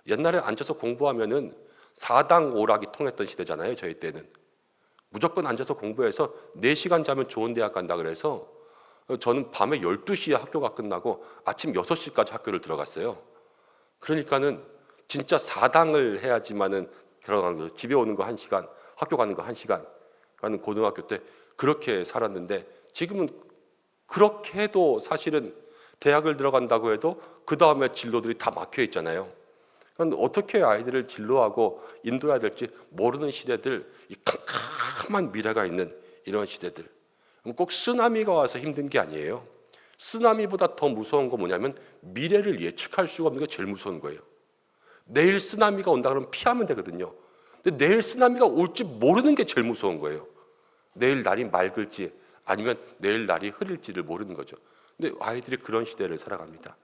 옛날에 앉아서 공부하면은 4당 오락이 통했던 시대잖아요. 저희 때는 무조건 앉아서 공부해서 4시간 자면 좋은 대학 간다 그래서 저는 밤에 12시에 학교가 끝나고 아침 6시까지 학교를 들어갔어요. 그러니까는 진짜 4당을 해야지만은 들어가는 거예요. 집에 오는 거 1시간, 학교 가는 거 1시간. 가는 고등학교 때 그렇게 살았는데, 지금은 그렇게 해도 사실은 대학을 들어간다고 해도 그 다음에 진로들이 다 막혀 있잖아요. 그러니까 어떻게 아이들을 진로하고 인도해야 될지 모르는 시대들, 이 캄캄한 미래가 있는 이런 시대들. 꼭 쓰나미가 와서 힘든 게 아니에요. 쓰나미보다 더 무서운 거 뭐냐면 미래를 예측할 수가 없는 게 제일 무서운 거예요. 내일 쓰나미가 온다 그러면 피하면 되거든요. 근데 내일 쓰나미가 올지 모르는 게 제일 무서운 거예요. 내일 날이 맑을지 아니면 내일 날이 흐릴지를 모르는 거죠. 근데 아이들이 그런 시대를 살아갑니다.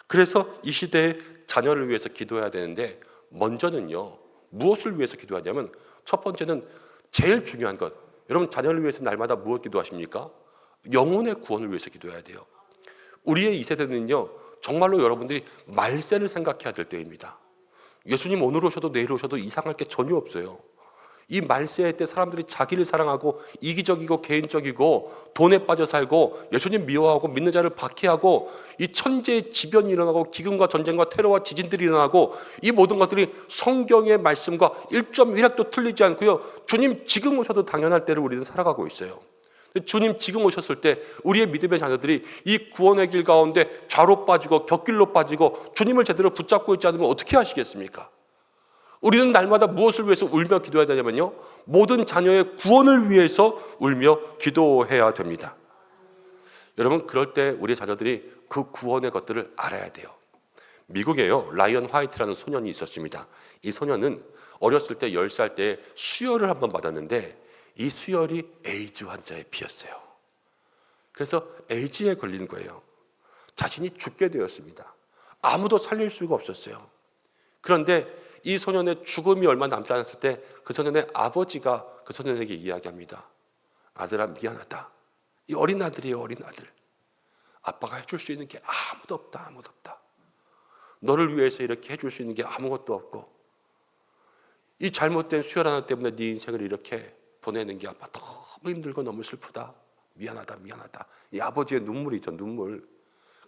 그래서 이 시대에 자녀를 위해서 기도해야 되는데, 먼저는요, 무엇을 위해서 기도하냐면 첫 번째는 제일 중요한 것, 여러분 자녀를 위해서 날마다 무엇 기도하십니까? 영혼의 구원을 위해서 기도해야 돼요. 우리의 이 세대는요, 정말로 여러분들이 말세를 생각해야 될 때입니다. 예수님 오늘 오셔도 내일 오셔도 이상할 게 전혀 없어요. 이 말세의 때 사람들이 자기를 사랑하고 이기적이고 개인적이고 돈에 빠져 살고 예수님 미워하고 믿는 자를 박해하고 이 천재의 지변이 일어나고 기근과 전쟁과 테러와 지진들이 일어나고, 이 모든 것들이 성경의 말씀과 1.1핵도 틀리지 않고요, 주님 지금 오셔도 당연할 때를 우리는 살아가고 있어요. 주님 지금 오셨을 때 우리의 믿음의 자녀들이 이 구원의 길 가운데 좌로 빠지고 곁길로 빠지고 주님을 제대로 붙잡고 있지 않으면 어떻게 하시겠습니까? 우리는 날마다 무엇을 위해서 울며 기도해야 되냐면요, 모든 자녀의 구원을 위해서 울며 기도해야 됩니다. 여러분, 그럴 때 우리 자녀들이 그 구원의 것들을 알아야 돼요. 미국에요, 라이언 화이트라는 소년이 있었습니다. 이 소년은 어렸을 때 10살 때 수혈을 한번 받았는데 이 수혈이 에이즈 환자의 피였어요. 그래서 에이즈에 걸린 거예요. 자신이 죽게 되었습니다. 아무도 살릴 수가 없었어요. 그런데 이 소년의 죽음이 얼마 남지 않았을 때 그 소년의 아버지가 그 소년에게 이야기합니다. 아들아, 미안하다. 이 어린 아들이에요, 어린 아들. 아빠가 해줄 수 있는 게 아무도 없다, 아무도 없다. 너를 위해서 이렇게 해줄 수 있는 게 아무것도 없고, 이 잘못된 수혈 하나 때문에 네 인생을 이렇게 보내는 게 아빠 너무 힘들고 너무 슬프다. 미안하다, 미안하다. 이 아버지의 눈물이죠, 눈물.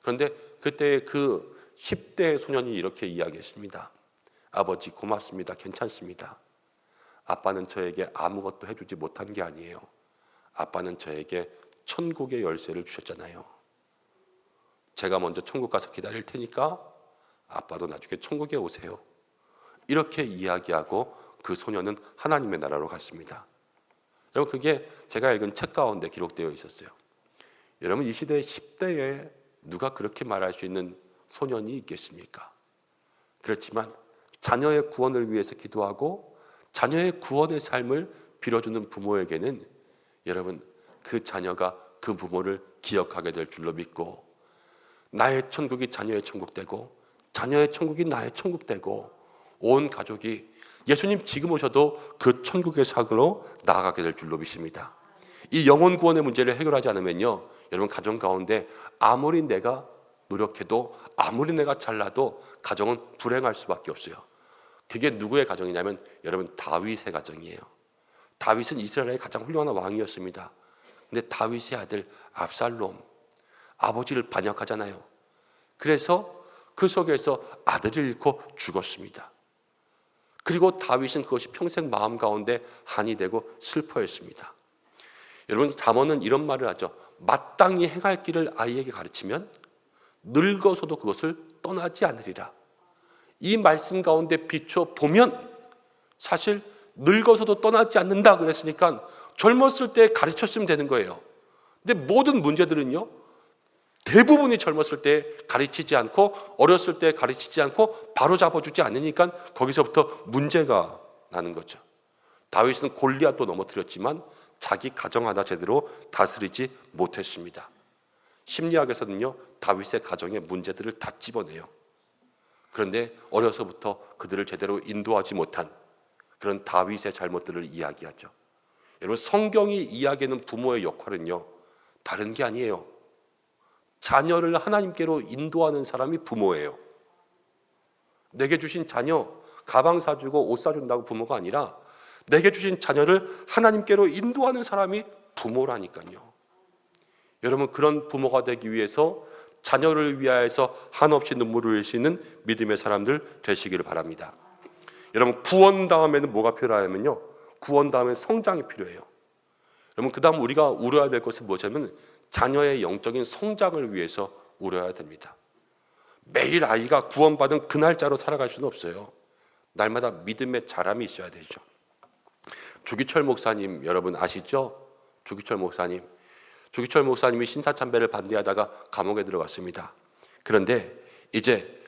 그런데 그때 그 10대 소년이 이렇게 이야기했습니다. 아버지 고맙습니다. 괜찮습니다. 아빠는 저에게 아무것도 해주지 못한 게 아니에요. 아빠는 저에게 천국의 열쇠를 주셨잖아요. 제가 먼저 천국 가서 기다릴 테니까 아빠도 나중에 천국에 오세요. 이렇게 이야기하고 그 소년은 하나님의 나라로 갔습니다. 여러분, 그게 제가 읽은 책 가운데 기록되어 있었어요. 여러분, 이 시대의 10대에 누가 그렇게 말할 수 있는 소년이 있겠습니까? 그렇지만 자녀의 구원을 위해서 기도하고 자녀의 구원의 삶을 빌어주는 부모에게는 여러분, 그 자녀가 그 부모를 기억하게 될 줄로 믿고, 나의 천국이 자녀의 천국 되고 자녀의 천국이 나의 천국 되고, 온 가족이 예수님 지금 오셔도 그 천국의 삶으로 나아가게 될 줄로 믿습니다. 이 영혼 구원의 문제를 해결하지 않으면요, 여러분, 가정 가운데 아무리 내가 노력해도 아무리 내가 잘나도 가정은 불행할 수밖에 없어요. 그게 누구의 가정이냐면 여러분, 다윗의 가정이에요. 다윗은 이스라엘의 가장 훌륭한 왕이었습니다. 근데 다윗의 아들 압살롬, 아버지를 반역하잖아요. 그래서 그 속에서 아들을 잃고 죽었습니다. 그리고 다윗은 그것이 평생 마음 가운데 한이 되고 슬퍼했습니다. 여러분, 잠언은 이런 말을 하죠. 마땅히 행할 길을 아이에게 가르치면 늙어서도 그것을 떠나지 않으리라. 이 말씀 가운데 비춰 보면 사실 늙어서도 떠나지 않는다 그랬으니까 젊었을 때 가르쳤으면 되는 거예요. 근데 모든 문제들은요, 대부분이 젊었을 때 가르치지 않고 어렸을 때 가르치지 않고 바로 잡아주지 않으니까 거기서부터 문제가 나는 거죠. 다윗은 골리앗도 넘어뜨렸지만 자기 가정 하나 제대로 다스리지 못했습니다. 심리학에서는요, 다윗의 가정의 문제들을 다 집어내요. 그런데 어려서부터 그들을 제대로 인도하지 못한 그런 다윗의 잘못들을 이야기하죠. 여러분, 성경이 이야기하는 부모의 역할은요, 다른 게 아니에요. 자녀를 하나님께로 인도하는 사람이 부모예요. 내게 주신 자녀, 가방 사주고 옷 사준다고 부모가 아니라 내게 주신 자녀를 하나님께로 인도하는 사람이 부모라니까요. 여러분, 그런 부모가 되기 위해서 자녀를 위하여서 한없이 눈물을 흘리시는 믿음의 사람들 되시기를 바랍니다. 여러분, 구원 다음에는 뭐가 필요하냐면요, 구원 다음에 성장이 필요해요. 여러분, 그 다음 우리가 우려해야 될 것은 무엇이냐면 자녀의 영적인 성장을 위해서 우려해야 됩니다. 매일 아이가 구원받은 그 날짜로 살아갈 수는 없어요. 날마다 믿음의 자람이 있어야 되죠. 주기철 목사님 여러분 아시죠? 주기철 목사님이 신사참배를 반대하다가 감옥에 들어갔습니다. 그런데 이제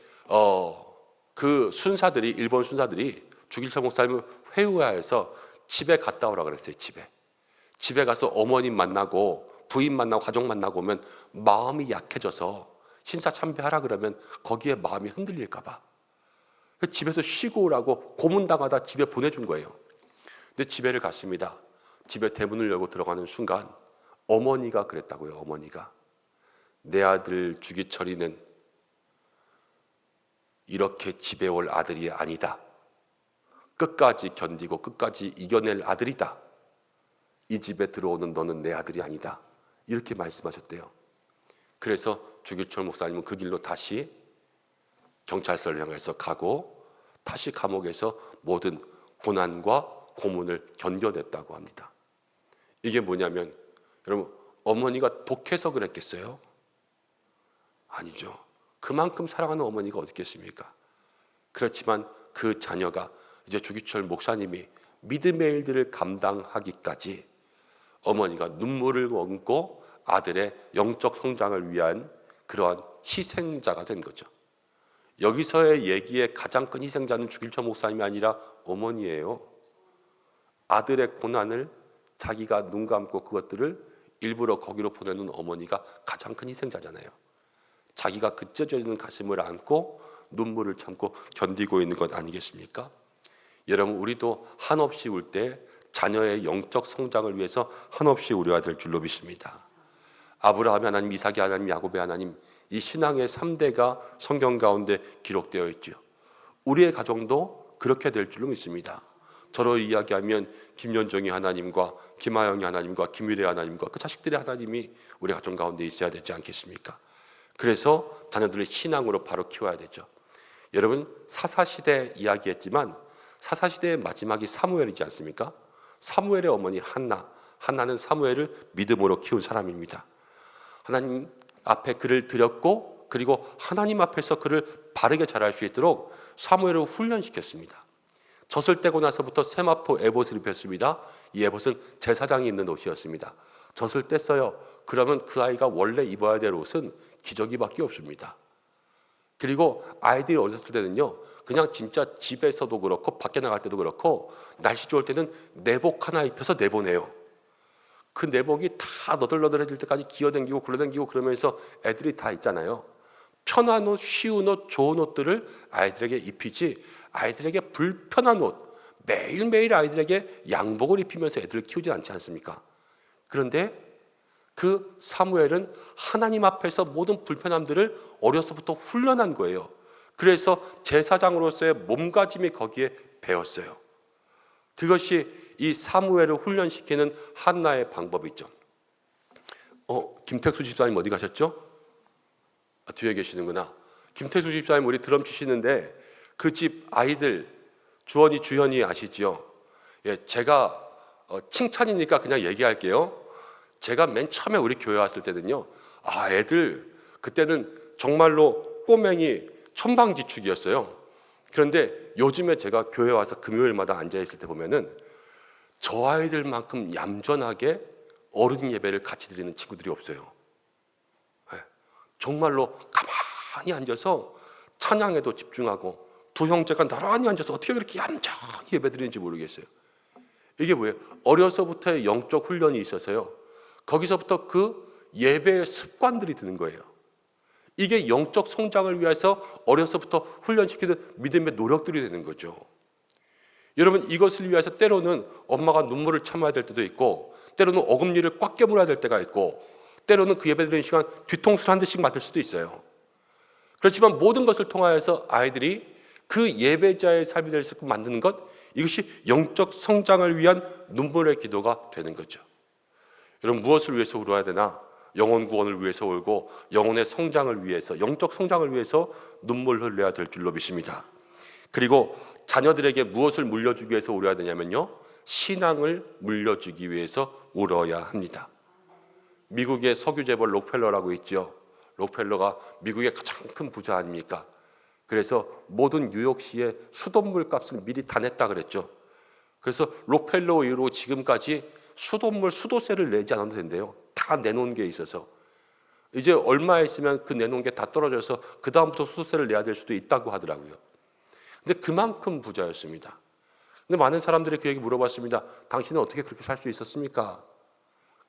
그 순사들이, 일본 순사들이 주기철 목사님을 회유하여서 집에 갔다 오라 그랬어요. 집에 가서 어머님 만나고 부인 만나고 가족 만나고 오면 마음이 약해져서 신사참배하라 그러면 거기에 마음이 흔들릴까 봐 집에서 쉬고 오라고 고문당하다 집에 보내준 거예요. 근데 집에를 갔습니다. 집에 대문을 열고 들어가는 순간 어머니가 그랬다고요. 어머니가, 내 아들 주기철이는 이렇게 집에 올 아들이 아니다. 끝까지 견디고 끝까지 이겨낼 아들이다. 이 집에 들어오는 너는 내 아들이 아니다. 이렇게 말씀하셨대요. 그래서 주기철 목사님은 그 길로 다시 경찰서를 향해서 가고 다시 감옥에서 모든 고난과 고문을 견뎌냈다고 합니다. 이게 뭐냐면 여러분, 어머니가 독해서 그랬겠어요? 아니죠. 그만큼 사랑하는 어머니가 어디 있겠습니까? 그렇지만 그 자녀가 이제 주기철 목사님이 믿음의 일들을 감당하기까지 어머니가 눈물을 얹고 아들의 영적 성장을 위한 그러한 희생자가 된 거죠. 여기서의 얘기의 가장 큰 희생자는 주기철 목사님이 아니라 어머니예요. 아들의 고난을 자기가 눈 감고 그것들을 일부러 거기로 보내는 어머니가 가장 큰 희생자잖아요. 자기가 그 찢어지는 가슴을 안고 눈물을 참고 견디고 있는 것 아니겠습니까? 여러분, 우리도 한없이 울 때 자녀의 영적 성장을 위해서 한없이 우려야 될 줄로 믿습니다. 아브라함의 하나님, 이삭의 하나님, 야곱의 하나님, 이 신앙의 3대가 성경 가운데 기록되어 있죠. 우리의 가정도 그렇게 될 줄로 믿습니다. 저로 이야기하면 김연정이 하나님과 김하영이 하나님과 김유래 하나님과 그 자식들의 하나님이 우리 가정 가운데 있어야 되지 않겠습니까? 그래서 자녀들의 신앙으로 바로 키워야 되죠. 여러분, 사사시대 이야기했지만 사사시대의 마지막이 사무엘이지 않습니까? 사무엘의 어머니 한나는 사무엘을 믿음으로 키운 사람입니다. 하나님 앞에 그를 드렸고, 그리고 하나님 앞에서 그를 바르게 자랄 수 있도록 사무엘을 훈련시켰습니다. 젖을 떼고 나서부터 세마포 에봇을 입혔습니다. 이 에봇은 제사장이 입는 옷이었습니다. 젖을 뗐어요. 그러면 그 아이가 원래 입어야 될 옷은 기저귀밖에 없습니다. 그리고 아이들이 어렸을 때는요, 그냥 진짜 집에서도 그렇고 밖에 나갈 때도 그렇고 날씨 좋을 때는 내복 하나 입혀서 내보내요. 그 내복이 다 너덜너덜해질 때까지 기어다니고 굴러다니고 그러면서 애들이 다 있잖아요. 편한 옷, 쉬운 옷, 좋은 옷들을 아이들에게 입히지, 아이들에게 불편한 옷, 매일매일 아이들에게 양복을 입히면서 애들을 키우지 않지 않습니까? 그런데 그 사무엘은 하나님 앞에서 모든 불편함들을 어려서부터 훈련한 거예요. 그래서 제사장으로서의 몸가짐이 거기에 배웠어요. 그것이 이 사무엘을 훈련시키는 한나의 방법이죠. 김택수 집사님 어디 가셨죠? 뒤에 계시는구나. 김택수 집사님 우리 드럼 치시는데 그 집 아이들 주현이 아시지요? 예, 제가 칭찬이니까 그냥 얘기할게요. 제가 맨 처음에 우리 교회 왔을 때는요, 애들 그때는 정말로 꼬맹이 천방지축이었어요. 그런데 요즘에 제가 교회 와서 금요일마다 앉아 있을 때 보면은 저 아이들만큼 얌전하게 어른 예배를 같이 드리는 친구들이 없어요. 정말로 가만히 앉아서 찬양에도 집중하고 두 형제가 나란히 앉아서 어떻게 그렇게 얌전히 예배 드리는지 모르겠어요. 이게 뭐예요? 어려서부터의 영적 훈련이 있어서요, 거기서부터 그 예배의 습관들이 드는 거예요. 이게 영적 성장을 위해서 어려서부터 훈련시키는 믿음의 노력들이 되는 거죠. 여러분, 이것을 위해서 때로는 엄마가 눈물을 참아야 될 때도 있고, 때로는 어금니를 꽉 깨물어야 될 때가 있고, 때로는 그 예배 드리는 시간 뒤통수를 한 대씩 맞을 수도 있어요. 그렇지만 모든 것을 통하여서 아이들이 그 예배자의 삶이 될 수 있게 만드는 것, 이것이 영적 성장을 위한 눈물의 기도가 되는 거죠. 여러분, 무엇을 위해서 울어야 되나? 영혼 구원을 위해서 울고 영혼의 성장을 위해서, 영적 성장을 위해서 눈물을 흘려야 될 줄로 믿습니다. 그리고 자녀들에게 무엇을 물려주기 위해서 울어야 되냐면요, 신앙을 물려주기 위해서 울어야 합니다. 미국의 석유재벌 록펠러라고 있죠. 록펠러가 미국의 가장 큰 부자 아닙니까? 그래서 모든 뉴욕시의 수돗물 값을 미리 다 냈다 그랬죠. 그래서 록펠러 이후로 지금까지 수돗물 수도세를 내지 않아도 된대요. 다 내놓은 게 있어서 이제 얼마 있으면 그 내놓은 게 다 떨어져서 그 다음부터 수도세를 내야 될 수도 있다고 하더라고요. 근데 그만큼 부자였습니다. 근데 많은 사람들이 그 얘기 물어봤습니다. 당신은 어떻게 그렇게 살 수 있었습니까?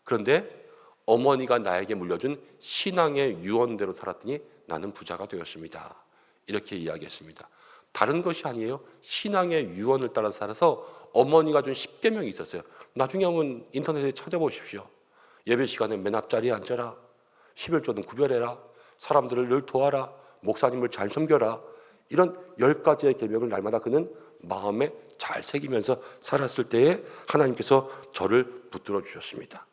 그런데 어머니가 나에게 물려준 신앙의 유언대로 살았더니 나는 부자가 되었습니다. 이렇게 이야기했습니다. 다른 것이 아니에요. 신앙의 유언을 따라 살아서 어머니가 준 10계명이 있었어요. 나중에 한번 인터넷에 찾아보십시오. 예배 시간에 맨 앞자리에 앉아라. 11조는 구별해라. 사람들을 늘 도와라. 목사님을 잘 섬겨라. 이런 10가지의 계명을 날마다 그는 마음에 잘 새기면서 살았을 때에 하나님께서 저를 붙들어 주셨습니다.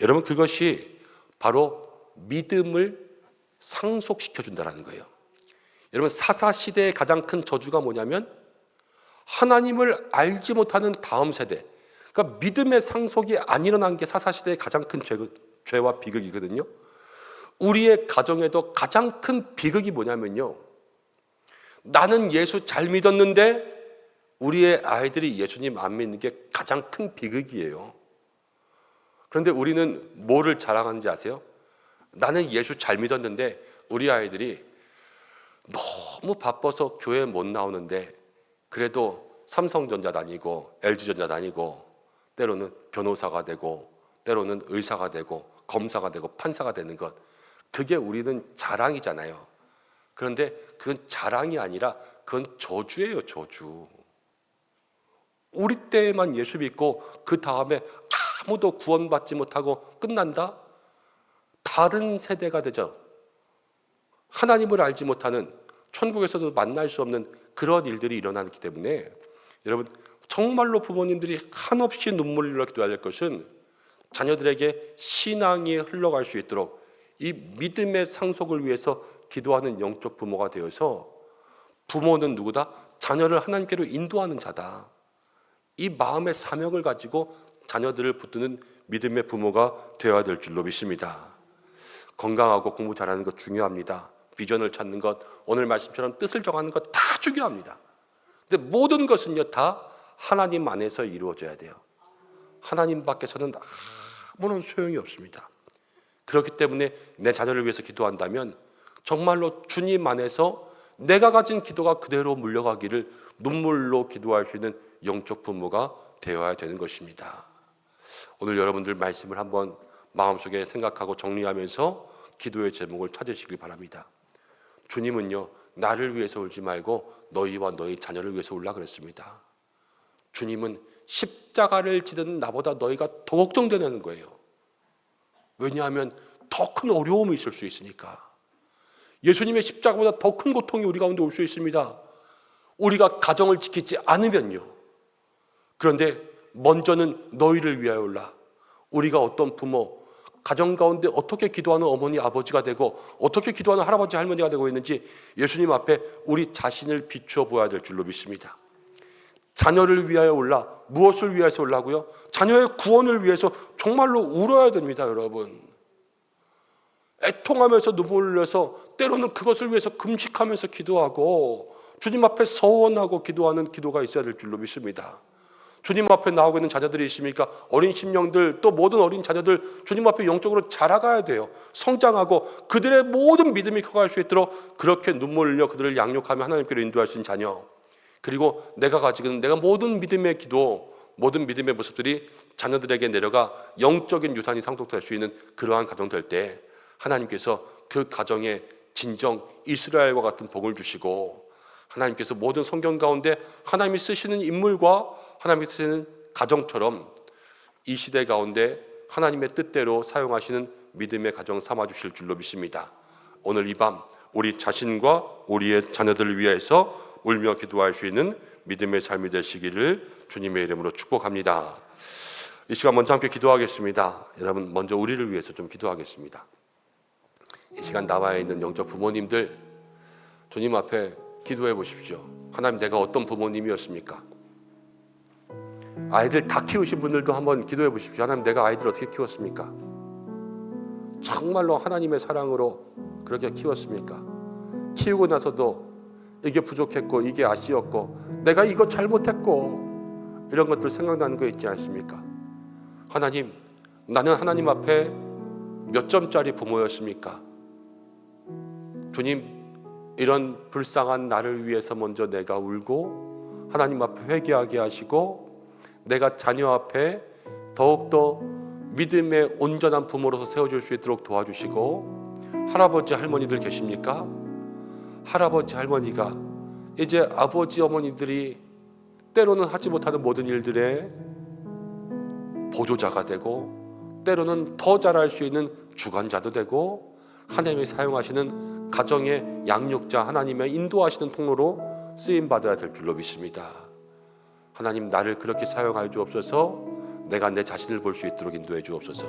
여러분, 그것이 바로 믿음을 상속시켜 준다는 거예요. 여러분, 사사시대의 가장 큰 저주가 뭐냐면 하나님을 알지 못하는 다음 세대, 그러니까 믿음의 상속이 안 일어난 게 사사시대의 가장 큰 죄와 비극이거든요. 우리의 가정에도 가장 큰 비극이 뭐냐면요, 나는 예수 잘 믿었는데 우리의 아이들이 예수님 안 믿는 게 가장 큰 비극이에요. 그런데 우리는 뭐를 자랑하는지 아세요? 나는 예수 잘 믿었는데 우리 아이들이 너무 바빠서 교회 못 나오는데 그래도 삼성전자 다니고 LG전자 다니고 때로는 변호사가 되고 때로는 의사가 되고 검사가 되고 판사가 되는 것, 그게 우리는 자랑이잖아요. 그런데 그건 자랑이 아니라 그건 저주예요, 저주. 우리 때에만 예수 믿고 그 다음에 아무도 구원받지 못하고 끝난다? 다른 세대가 되죠. 하나님을 알지 못하는, 천국에서도 만날 수 없는 그런 일들이 일어나기 때문에 여러분, 정말로 부모님들이 한없이 눈물을 흘려 기도해야 될 것은 자녀들에게 신앙이 흘러갈 수 있도록 이 믿음의 상속을 위해서 기도하는 영적 부모가 되어서, 부모는 누구다? 자녀를 하나님께로 인도하는 자다. 이 마음의 사명을 가지고 자녀들을 붙드는 믿음의 부모가 되어야 될 줄로 믿습니다. 건강하고 공부 잘하는 것 중요합니다. 비전을 찾는 것, 오늘 말씀처럼 뜻을 정하는 것 다 중요합니다. 근데 모든 것은요 다 하나님 안에서 이루어져야 돼요. 하나님 밖에서는 아무런 소용이 없습니다. 그렇기 때문에 내 자녀를 위해서 기도한다면 정말로 주님 안에서 내가 가진 기도가 그대로 물려가기를 눈물로 기도할 수 있는 영적 부모가 되어야 되는 것입니다. 오늘 여러분들 말씀을 한번 마음속에 생각하고 정리하면서 기도의 제목을 찾으시길 바랍니다. 주님은요, 나를 위해서 울지 말고 너희와 너희 자녀를 위해서 울라 그랬습니다. 주님은 십자가를 지는 나보다 너희가 더 걱정되는 거예요. 왜냐하면 더 큰 어려움이 있을 수 있으니까. 예수님의 십자가보다 더 큰 고통이 우리 가운데 올 수 있습니다. 우리가 가정을 지키지 않으면요. 그런데 먼저는 너희를 위하여 올라. 우리가 어떤 부모, 가정 가운데 어떻게 기도하는 어머니 아버지가 되고 어떻게 기도하는 할아버지 할머니가 되고 있는지 예수님 앞에 우리 자신을 비추어 보아야 될 줄로 믿습니다. 자녀를 위하여 올라. 무엇을 위해서 올라고요? 자녀의 구원을 위해서 정말로 울어야 됩니다, 여러분. 애통하면서 눈물을 흘려서 때로는 그것을 위해서 금식하면서 기도하고 주님 앞에 서원하고 기도하는 기도가 있어야 될 줄로 믿습니다. 주님 앞에 나오고 있는 자녀들이 있습니까? 어린 심령들, 또 모든 어린 자녀들 주님 앞에 영적으로 자라가야 돼요. 성장하고 그들의 모든 믿음이 커갈 수 있도록 그렇게 눈물을 흘려 그들을 양육하며 하나님께로 인도할 수 있는 자녀, 그리고 내가 가지고 있는 내가 모든 믿음의 기도, 모든 믿음의 모습들이 자녀들에게 내려가 영적인 유산이 상속될 수 있는 그러한 가정 될 때 하나님께서 그 가정에 진정 이스라엘과 같은 복을 주시고, 하나님께서 모든 성경 가운데 하나님이 쓰시는 인물과 하나님이 쓰시는 가정처럼 이 시대 가운데 하나님의 뜻대로 사용하시는 믿음의 가정 삼아주실 줄로 믿습니다. 오늘 이 밤 우리 자신과 우리의 자녀들을 위해서 울며 기도할 수 있는 믿음의 삶이 되시기를 주님의 이름으로 축복합니다. 이 시간 먼저 함께 기도하겠습니다. 여러분, 먼저 우리를 위해서 좀 기도하겠습니다. 이 시간 나와 있는 영적 부모님들 주님 앞에 기도해 보십시오. 하나님, 내가 어떤 부모님이었습니까? 아이들 다 키우신 분들도 한번 기도해 보십시오. 하나님, 내가 아이들 어떻게 키웠습니까? 정말로 하나님의 사랑으로 그렇게 키웠습니까? 키우고 나서도 이게 부족했고 이게 아쉬웠고 내가 이거 잘못했고 이런 것들 생각나는 거 있지 않습니까? 하나님, 나는 하나님 앞에 몇 점짜리 부모였습니까? 주님, 이런 불쌍한 나를 위해서 먼저 내가 울고 하나님 앞에 회개하게 하시고 내가 자녀 앞에 더욱더 믿음의 온전한 부모로서 세워줄 수 있도록 도와주시고, 할아버지 할머니들 계십니까? 할아버지 할머니가 이제 아버지 어머니들이 때로는 하지 못하는 모든 일들에 보조자가 되고 때로는 더 잘할 수 있는 주관자도 되고 하나님이 사용하시는 가정의 양육자, 하나님의 인도하시는 통로로 쓰임받아야 될 줄로 믿습니다. 하나님, 나를 그렇게 사용하여 주옵소서. 내가 내 자신을 볼 수 있도록 인도해 주옵소서.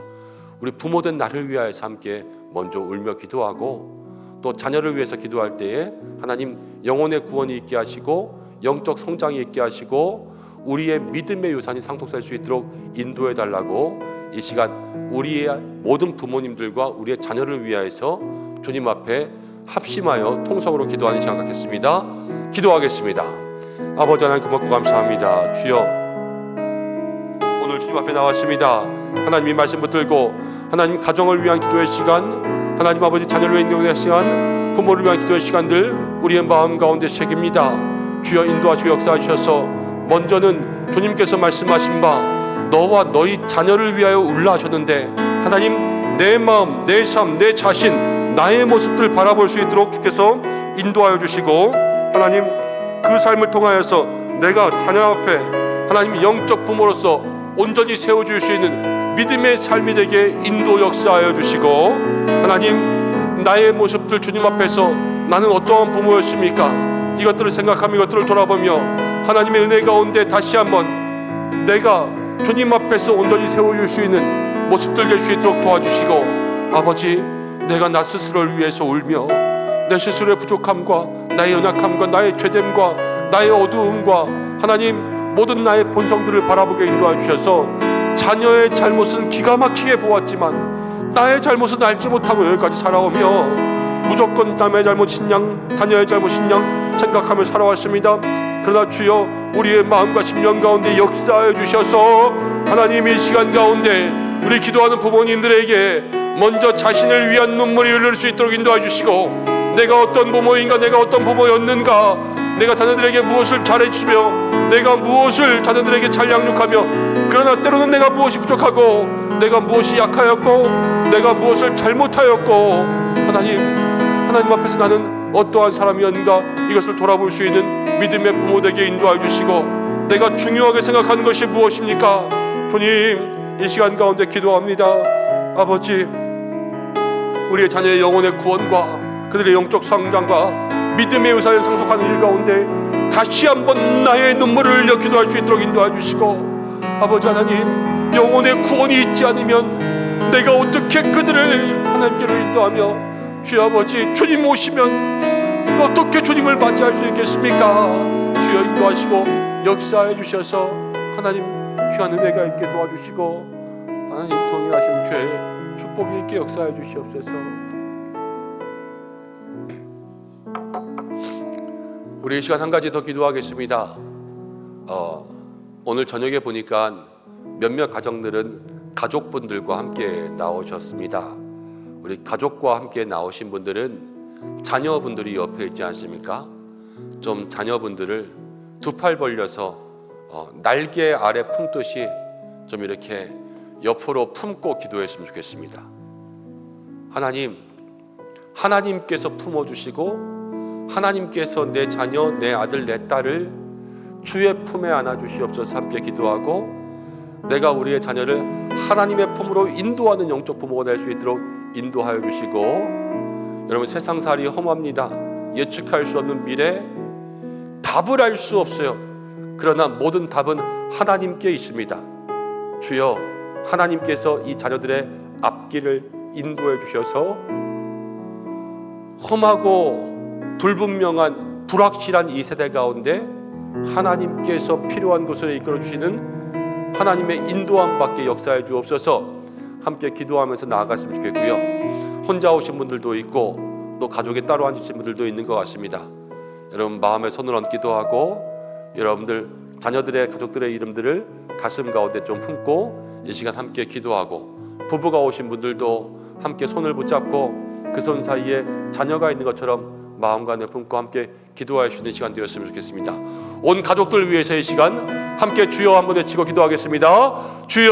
우리 부모된 나를 위하여서 함께 먼저 울며 기도하고 또 자녀를 위해서 기도할 때에 하나님, 영혼의 구원이 있게 하시고 영적 성장이 있게 하시고 우리의 믿음의 유산이 상속될 수 있도록 인도해 달라고 이 시간 우리의 모든 부모님들과 우리의 자녀를 위하여서 주님 앞에 합심하여 통성으로 기도하는 시간 갖겠습니다. 기도하겠습니다. 아버지 하나님, 고맙고 감사합니다. 주여, 오늘 주님 앞에 나왔습니다. 하나님이 말씀 붙들고 하나님 가정을 위한 기도의 시간, 하나님 아버지 자녀를 위한 기도의 시간, 부모를 위한 기도의 시간들 우리의 마음 가운데 새깁니다. 주여, 인도하시고 역사하셔서 먼저는 주님께서 말씀하신 바 너와 너희 자녀를 위하여 울라 하셨는데, 하나님, 내 마음, 내 삶, 내 자신, 나의 모습들을 바라볼 수 있도록 주께서 인도하여 주시고, 하나님, 그 삶을 통하여서 내가 자녀 앞에 하나님 영적 부모로서 온전히 세워줄 수 있는 믿음의 삶이 되게 인도 역사하여 주시고, 하나님, 나의 모습들 주님 앞에서 나는 어떠한 부모였습니까? 이것들을 생각하며 이것들을 돌아보며 하나님의 은혜 가운데 다시 한번 내가 주님 앞에서 온전히 세워줄 수 있는 모습들 될 수 있도록 도와주시고, 아버지, 내가 나 스스로를 위해서 울며 내 스스로의 부족함과 나의 연약함과 나의 죄됨과 나의 어두움과 하나님 모든 나의 본성들을 바라보게 인도해 주셔서 자녀의 잘못은 기가 막히게 보았지만 나의 잘못은 알지 못하고 여기까지 살아오며 무조건 남의 잘못인 양, 자녀의 잘못인 양 생각하며 살아왔습니다. 그러나 주여, 우리의 마음과 심령 가운데 역사해 주셔서 하나님 이 시간 가운데 우리 기도하는 부모님들에게 먼저 자신을 위한 눈물이 흐를 수 있도록 인도해 주시고, 내가 어떤 부모인가, 내가 어떤 부모였는가, 내가 자녀들에게 무엇을 잘해주며 내가 무엇을 자녀들에게 잘 양육하며, 그러나 때로는 내가 무엇이 부족하고 내가 무엇이 약하였고 내가 무엇을 잘못하였고, 하나님 앞에서 나는 어떠한 사람이었는가, 이것을 돌아볼 수 있는 믿음의 부모되게 인도하여 주시고, 내가 중요하게 생각하는 것이 무엇입니까? 주님, 이 시간 가운데 기도합니다. 아버지, 우리의 자녀의 영혼의 구원과 그들의 영적 성장과 믿음의 유산을 상속하는 일 가운데 다시 한번 나의 눈물을 흘려 기도할 수 있도록 인도해 주시고, 아버지 하나님, 영혼의 구원이 있지 않으면 내가 어떻게 그들을 하나님께로 인도하며, 주여 아버지, 주님 오시면 어떻게 주님을 맞이할 수 있겠습니까? 주여 인도하시고 역사해 주셔서 하나님 귀한 은혜가 있게 도와주시고, 하나님 통행하신 죄 축복이 있게 역사해 주시옵소서. 우리 이 시간 한 가지 더 기도하겠습니다. 오늘 저녁에 보니까 몇몇 가정들은 가족분들과 함께 나오셨습니다. 우리 가족과 함께 나오신 분들은 자녀분들이 옆에 있지 않습니까? 좀 자녀분들을 두 팔 벌려서 날개 아래 품듯이 좀 이렇게 옆으로 품고 기도했으면 좋겠습니다. 하나님께서 품어주시고 하나님께서 내 자녀, 내 아들, 내 딸을 주의 품에 안아주시옵소서. 함께 기도하고 내가 우리의 자녀를 하나님의 품으로 인도하는 영적 부모가 될 수 있도록 인도하여 주시고, 여러분, 세상살이 험합니다. 예측할 수 없는 미래, 답을 알 수 없어요. 그러나 모든 답은 하나님께 있습니다. 주여, 하나님께서 이 자녀들의 앞길을 인도해 주셔서 험하고 불분명한 불확실한 이 세대 가운데 하나님께서 필요한 곳으로 이끌어 주시는 하나님의 인도함 밖에 역사해 주옵소서. 함께 기도하면서 나아갔으면 좋겠고요. 혼자 오신 분들도 있고 또 가족에 따로 앉으신 분들도 있는 것 같습니다. 여러분, 마음에 손을 얹기도 하고 여러분들 자녀들의 가족들의 이름들을 가슴 가운데 좀 품고 이 시간 함께 기도하고, 부부가 오신 분들도 함께 손을 붙잡고 그 손 사이에 자녀가 있는 것처럼 마음과 내 품고 함께 기도할 수 있는 시간 되었으면 좋겠습니다. 온 가족들 위해서 이 시간 함께 주여 한번 외치고 기도하겠습니다. 주여,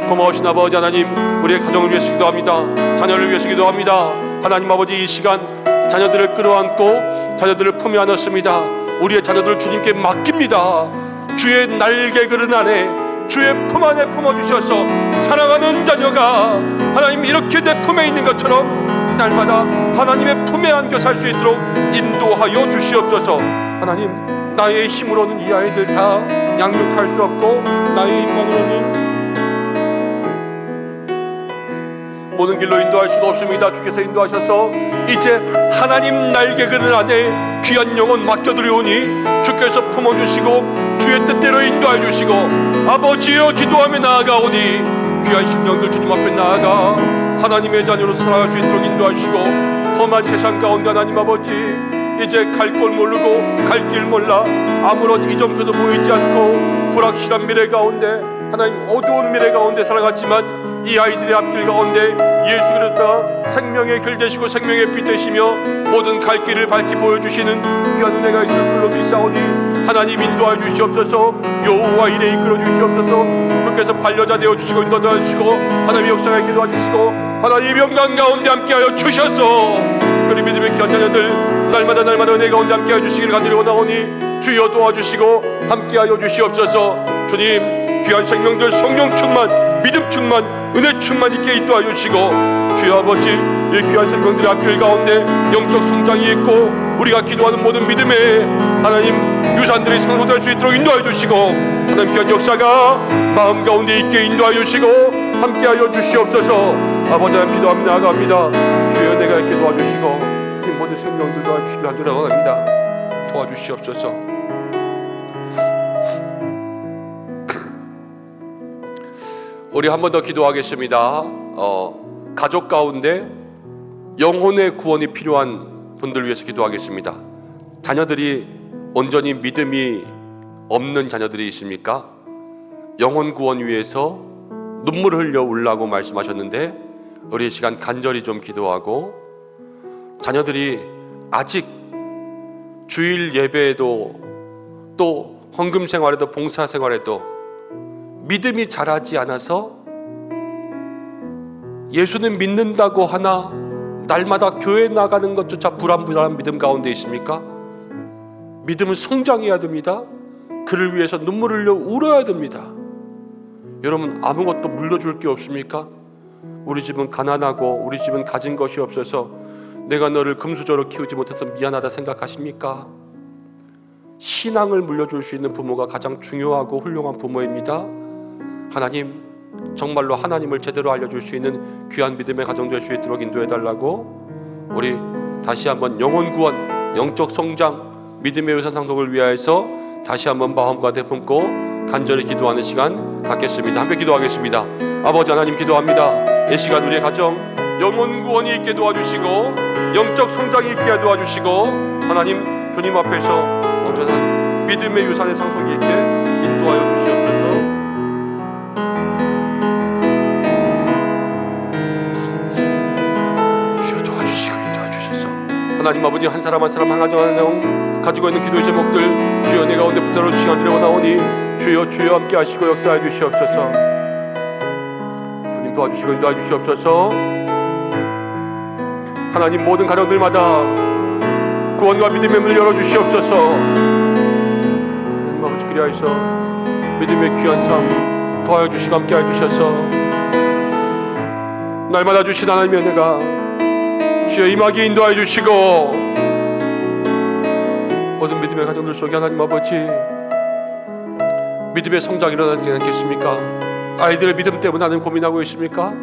고마우신 아버지 하나님, 우리의 가정을 위해서 기도합니다. 자녀를 위해서 기도합니다. 하나님 아버지, 이 시간 자녀들을 끌어안고 자녀들을 품에 안았습니다. 우리의 자녀들을 주님께 맡깁니다. 주의 날개 그릇 안에, 주의 품 안에 품어주셔서 사랑하는 자녀가 하나님 이렇게 내 품에 있는 것처럼 날마다 하나님의 품에 안겨 살 수 있도록 인도하여 주시옵소서. 하나님, 나의 힘으로는 이 아이들 다 양육할 수 없고 나의 힘만으로는 모든 길로 인도할 수가 없습니다. 주께서 인도하셔서 이제 하나님 날개 그늘 안에 귀한 영혼 맡겨드리오니 주께서 품어주시고 주의 뜻대로 인도해 주시고, 아버지여, 기도하며 나아가오니 귀한 심령들 주님 앞에 나아가 하나님의 자녀로 살아갈 수 있도록 인도해 주시고, 험한 세상 가운데 하나님 아버지, 이제 갈 곳 모르고 갈 길 몰라 아무런 이정표도 보이지 않고 불확실한 미래 가운데, 하나님 어두운 미래 가운데 살아갔지만 이 아이들의 앞길 가운데 예수 그리스도가 생명의 길 되시고 생명의 빛 되시며 모든 갈 길을 밝히 보여주시는 귀한 은혜가 있을 줄로 믿사오니 하나님 인도하여 주시옵소서. 여호와 이레 이끌어 주시옵소서. 주께서 반려자 되어 주시고 인도하여 주시고 하나님 역사가 있게 도와주시고 하나님 영광 가운데 함께하여 주셔서 특별히 믿음의 귀한 자녀들 날마다 은혜 가운데 함께하여 주시기를 간절히 원하오니 주여 도와주시고 함께하여 주시옵소서. 주님 귀한 생명들 성령 충만 믿음 충만 은혜 충만 있게 인도하여 주시고 주여 아버지 이 귀한 생명들의 앞길 가운데 영적 성장이 있고 우리가 기도하는 모든 믿음의 하나님 유산들이 상속될 수 있도록 인도하여 주시고 하나님 귀한 역사가 마음 가운데 있게 인도하여 주시고 함께하여 주시옵소서. 아버지 하나님 기도하며 나아갑니다. 주여 내가 있게 도와주시고 주님 모든 생명들 도와주시기 간절히 원합니다. 도와주시옵소서. 우리 한 번 더 기도하겠습니다. 가족 가운데 영혼의 구원이 필요한 분들 위해서 기도하겠습니다. 자녀들이 온전히 믿음이 없는 자녀들이 있습니까? 영혼 구원 위해서 눈물 흘려 울라고 말씀하셨는데 우리 이 시간 간절히 좀 기도하고 자녀들이 아직 주일 예배에도 또 헌금 생활에도 봉사 생활에도 믿음이 자라지 않아서 예수는 믿는다고 하나 날마다 교회 나가는 것조차 불안불안한 믿음 가운데 있습니까? 믿음은 성장해야 됩니다. 그를 위해서 눈물을 흘려 울어야 됩니다. 여러분 아무것도 물려줄 게 없습니까? 우리 집은 가난하고 우리 집은 가진 것이 없어서 내가 너를 금수저로 키우지 못해서 미안하다 생각하십니까? 신앙을 물려줄 수 있는 부모가 가장 중요하고 훌륭한 부모입니다. 하나님 정말로 하나님을 제대로 알려줄 수 있는 귀한 믿음의 가정 될 수 있도록 인도해달라고 우리 다시 한번 영혼 구원, 영적 성장, 믿음의 유산 상속을 위하여서 다시 한번 마음과 되품고 간절히 기도하는 시간 갖겠습니다. 함께 기도하겠습니다. 아버지 하나님 기도합니다. 이 시간 우리의 가정 영혼 구원이 있게 도와주시고 영적 성장이 있게 도와주시고 하나님 주님 앞에서 온전한 믿음의 유산의 상속이 있게 인도하여 주시옵소서. 주여 도와주시고 인도하여 주셔서 하나님 아버지 한 사람 한 사람 한 가정 한 가정 가지고 있는 기도의 제목들 주여 내 가운데 붙들어 주시기 간절히 원하오니 주여 함께 하시고 역사해 주시옵소서. 주님 도와주시고 인도해 주시옵소서. 하나님 모든 가정들마다 구원과 믿음의 문을 열어주시옵소서. 하나님 아버지 그리하여서 믿음의 귀한 삶 도와여 주시고 함께 해주셔서 날마다 주신 하나님의 은혜가 주여 임하게 인도해 주시고 모든 믿음의 가정들 속에 하나님 아버지 믿음의 성장이 일어나지 않겠습니까? 아이들의 믿음 때문에 하나님 고민하고 있습니까?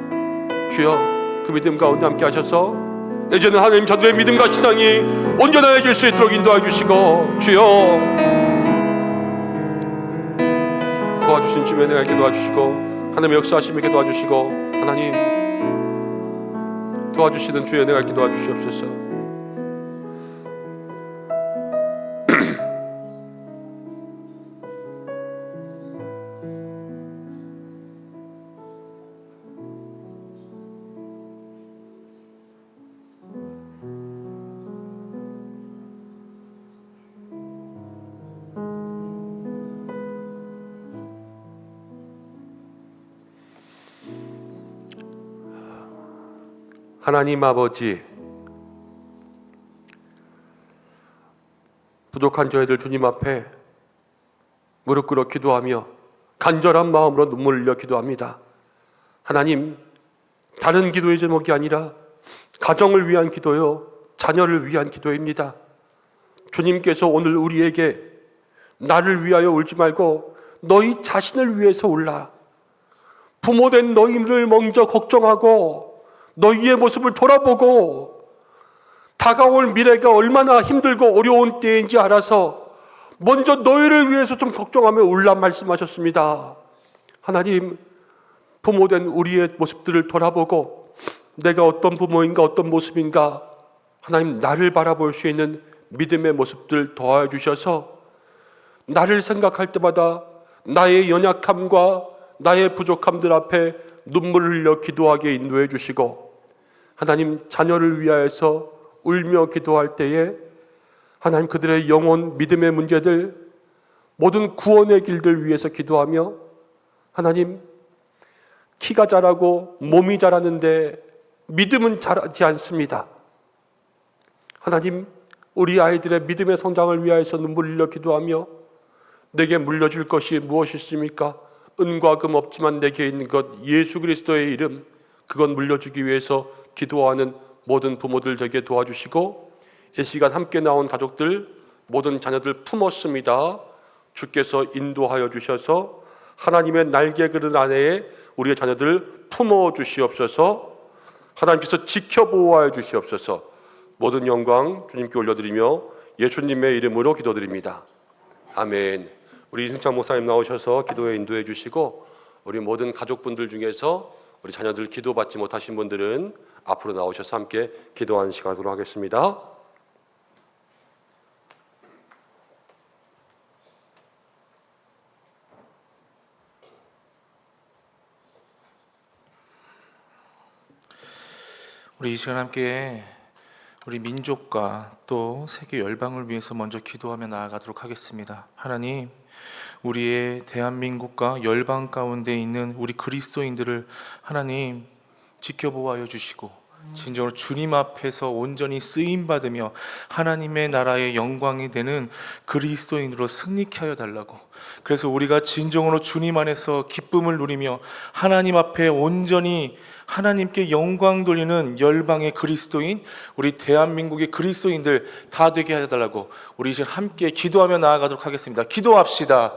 주여 그 믿음 가운데 함께 하셔서 예전에 하나님 저들의 믿음과 신앙이 온전해질 수 있도록 인도해 주시고 주여 도와주신 주님의 은혜가 있게 도와주시고 하나님의 역사하심이 있게 도와주시고 하나님 도와주시는 주의 은혜가 있게 도와주시옵소서. 하나님 아버지 부족한 저희들 주님 앞에 무릎 꿇어 기도하며 간절한 마음으로 눈물을 흘려 기도합니다. 하나님 다른 기도의 제목이 아니라 가정을 위한 기도요 자녀를 위한 기도입니다. 주님께서 오늘 우리에게 나를 위하여 울지 말고 너희 자신을 위해서 울라. 부모된 너희를 먼저 걱정하고 너희의 모습을 돌아보고 다가올 미래가 얼마나 힘들고 어려운 때인지 알아서 먼저 너희를 위해서 좀 걱정하며 울라 말씀하셨습니다. 하나님 부모된 우리의 모습들을 돌아보고 내가 어떤 부모인가 어떤 모습인가 하나님 나를 바라볼 수 있는 믿음의 모습들 도와주셔서 나를 생각할 때마다 나의 연약함과 나의 부족함들 앞에 눈물을 흘려 기도하게 인도해 주시고 하나님 자녀를 위하여서 울며 기도할 때에 하나님 그들의 영혼 믿음의 문제들 모든 구원의 길들 위해서 기도하며 하나님, 키가 자라고 몸이 자라는데 믿음은 자라지 않습니다. 하나님, 우리 아이들의 믿음의 성장을 위하여서 눈물 흘려 기도하며 내게 물려줄 것이 무엇이 있습니까? 은과 금 없지만 내게 있는 것 예수 그리스도의 이름, 그건 물려주기 위해서 기도하는 모든 부모들 되게 도와주시고, 이 시간 함께 나온 가족들, 모든 자녀들 품었습니다. 주께서 인도하여 주셔서 하나님의 날개 그릇 안에 우리의 자녀들 품어 주시옵소서. 하나님께서 지켜보호하여 주시옵소서. 모든 영광 주님께 올려드리며 예수님의 이름으로 기도드립니다. 아멘. 우리 이승찬 목사님 나오셔서 기도에 인도해 주시고, 우리 모든 가족분들 중에서 우리 자녀들 기도받지 못하신 분들은 앞으로 나오셔서 함께 기도하는 시간으로 하겠습니다. 우리 이 시간 함께 우리 민족과 또 세계 열방을 위해서 먼저 기도하며 나아가도록 하겠습니다. 하나님, 우리의 대한민국과 열방 가운데 있는 우리 그리스도인들을 하나님 지켜보호하여 주시고, 진정으로 주님 앞에서 온전히 쓰임받으며 하나님의 나라의 영광이 되는 그리스도인으로 승리케 하여 달라고. 그래서 우리가 진정으로 주님 안에서 기쁨을 누리며 하나님 앞에 온전히 하나님께 영광 돌리는 열방의 그리스도인, 우리 대한민국의 그리스도인들 다 되게 해달라고 우리 이제 함께 기도하며 나아가도록 하겠습니다. 기도합시다.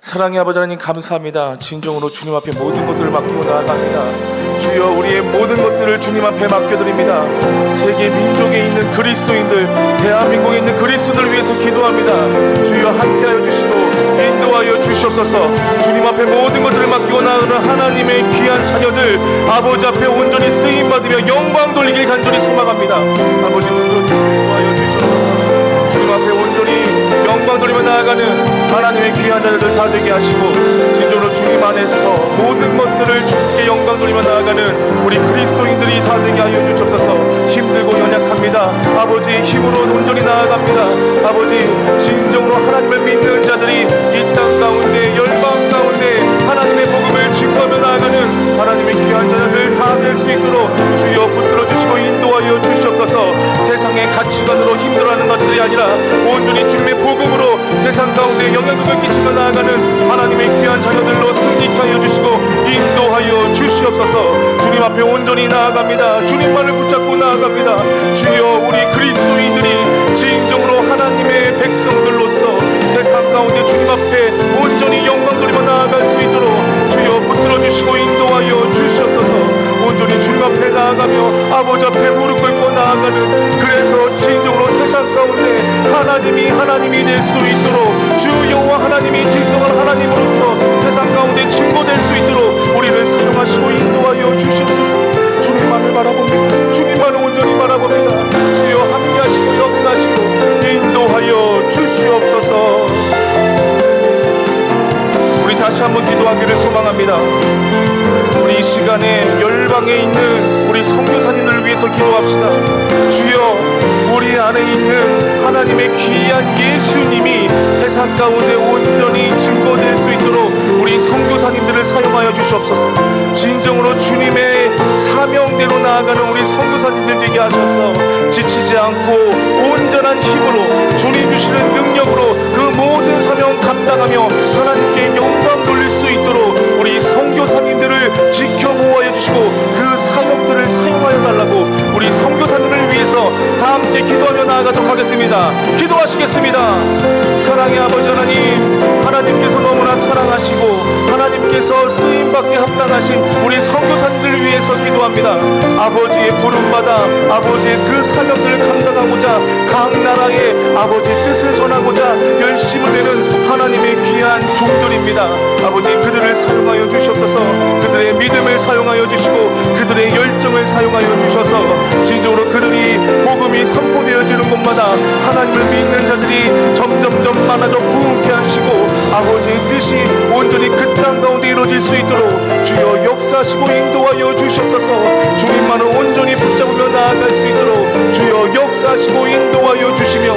사랑의 아버지 하나님, 감사합니다. 진정으로 주님 앞에 모든 것들을 맡기고 나아갑니다. 주여, 우리의 모든 것들을 주님 앞에 맡겨드립니다. 세계 민족에 있는 그리스도인들, 대한민국에 있는 그리스도인을 위해서 기도합니다. 주여, 함께하여 주시고 인도하여 주시옵소서. 주님 앞에 모든 것들을 맡기고 나아가는 하나님의 귀한 자녀들, 아버지 앞에 온전히 쓰임받으며 영광 돌리길 간절히 소망합니다. 아버지, 인도하여 주시옵소서. 주님 앞에 온전히 영광 돌리며 나아가는 하나님의 귀한 자녀들 다 되게 하시고, 진정으로 주님 안에서 모든 것들을 주께 영광 돌리며 나아가는 우리 그리스도인들이 다 되게 하여 주옵소서. 힘들고 연약합니다. 아버지의 힘으로 온전히 나아갑니다. 아버지, 진정으로 하나님을 믿는 자들이 이 땅 가운데 열방 가운데 하나님의 복음을 증거하며 나아가는 하나님의 귀한 자녀들 다 될 수 있도록 주여 붙들어 주시고 인도하여 주시옵소서. 세상의 가치관으로 힘들어하는 것들이 아니라 온전히 주님의 복음으로 세상 가운데 영향력을 끼치며 나아가는 하나님의 귀한 자녀들로 승리케 하여 주시고 인도하여 주시옵소서. 주님 앞에 온전히 나아갑니다. 주님만을 붙잡고 나아갑니다. 주여, 우리 그리스도인들이 진정으로 하나님의 백성들로서 세상 가운데 주님 앞에 온전히 영광 돌리며 나아갈 수 있도록 주여 붙들어 주시고 인도하여 주시옵소서. 온전히 주님 앞에 나아가며 아버지 앞에 무릎 꿇고 나아가는, 그래서 진정으로 세상 가운데 하나님이 될 수 있도록 주 여호와 하나님이 진정한 하나님으로서 세상 가운데 증거될 수 있도록 우리를 사용하시고 인도하여 주시옵소서. 주님만을 바라봅니다. 주님만을 온전히 바라봅니다. 주여, 함께하시고 역사하시고 인도하여 주시옵소서. 우리 다시 한번 기도하기를 소망합니다. 우리 이 시간에 열방에 있는 우리 선교사님들을 위해서 기도합시다. 주여, 우리 안에 있는 하나님의 귀한 예수님이 세상 가운데 온전히 증거될 수 있도록 우리 선교사님들을 사용하여 주시옵소서. 진정으로 주님의 사명대로 나아가는 우리 선교사님들 되게 하셔서 지치지 않고 온전한 힘으로 주님 주시는 능력으로 그 모든 사명 감당하며 하나님께 영광 돌릴 수 있도록 우리 선교사님들을 지켜보호해 주시고 그 사역들을 사용하여 달라고 우리 선교사님을 위해서 다 함께 기도하며 나아가도록 하겠습니다. 기도하시겠습니다. 사랑의 아버지 하나님, 하나님께서 너무나 사랑하시고 하나님께서 쓰임받게 합당하신 우리 선교사님들을 위해서 기도합니다. 아버지의 부름받아 아버지의 그 사명들을 감당하고자 각 나라에 아버지의 뜻을 전하고자 열심을 내는 하나님의 귀한 종들입니다. 아버지, 그들을 사용하여 주시옵소서. 그들의 믿음을 사용하여 주시고 그들의 열정을 사용하여 주셔서 진정으로 그들이 복음이 선포되어지는 곳마다 하나님을 믿는 자들이 점점점 많아져 부흥케 하시고 아버지의 뜻이 온전히 그 땅 가운데 이루어질 수 있도록 주여 역사하시고 인도하여 주시옵소서. 주님만을 온전히 붙잡으며 나아갈 수 있도록 주여 역사하시고 인도하여 주시며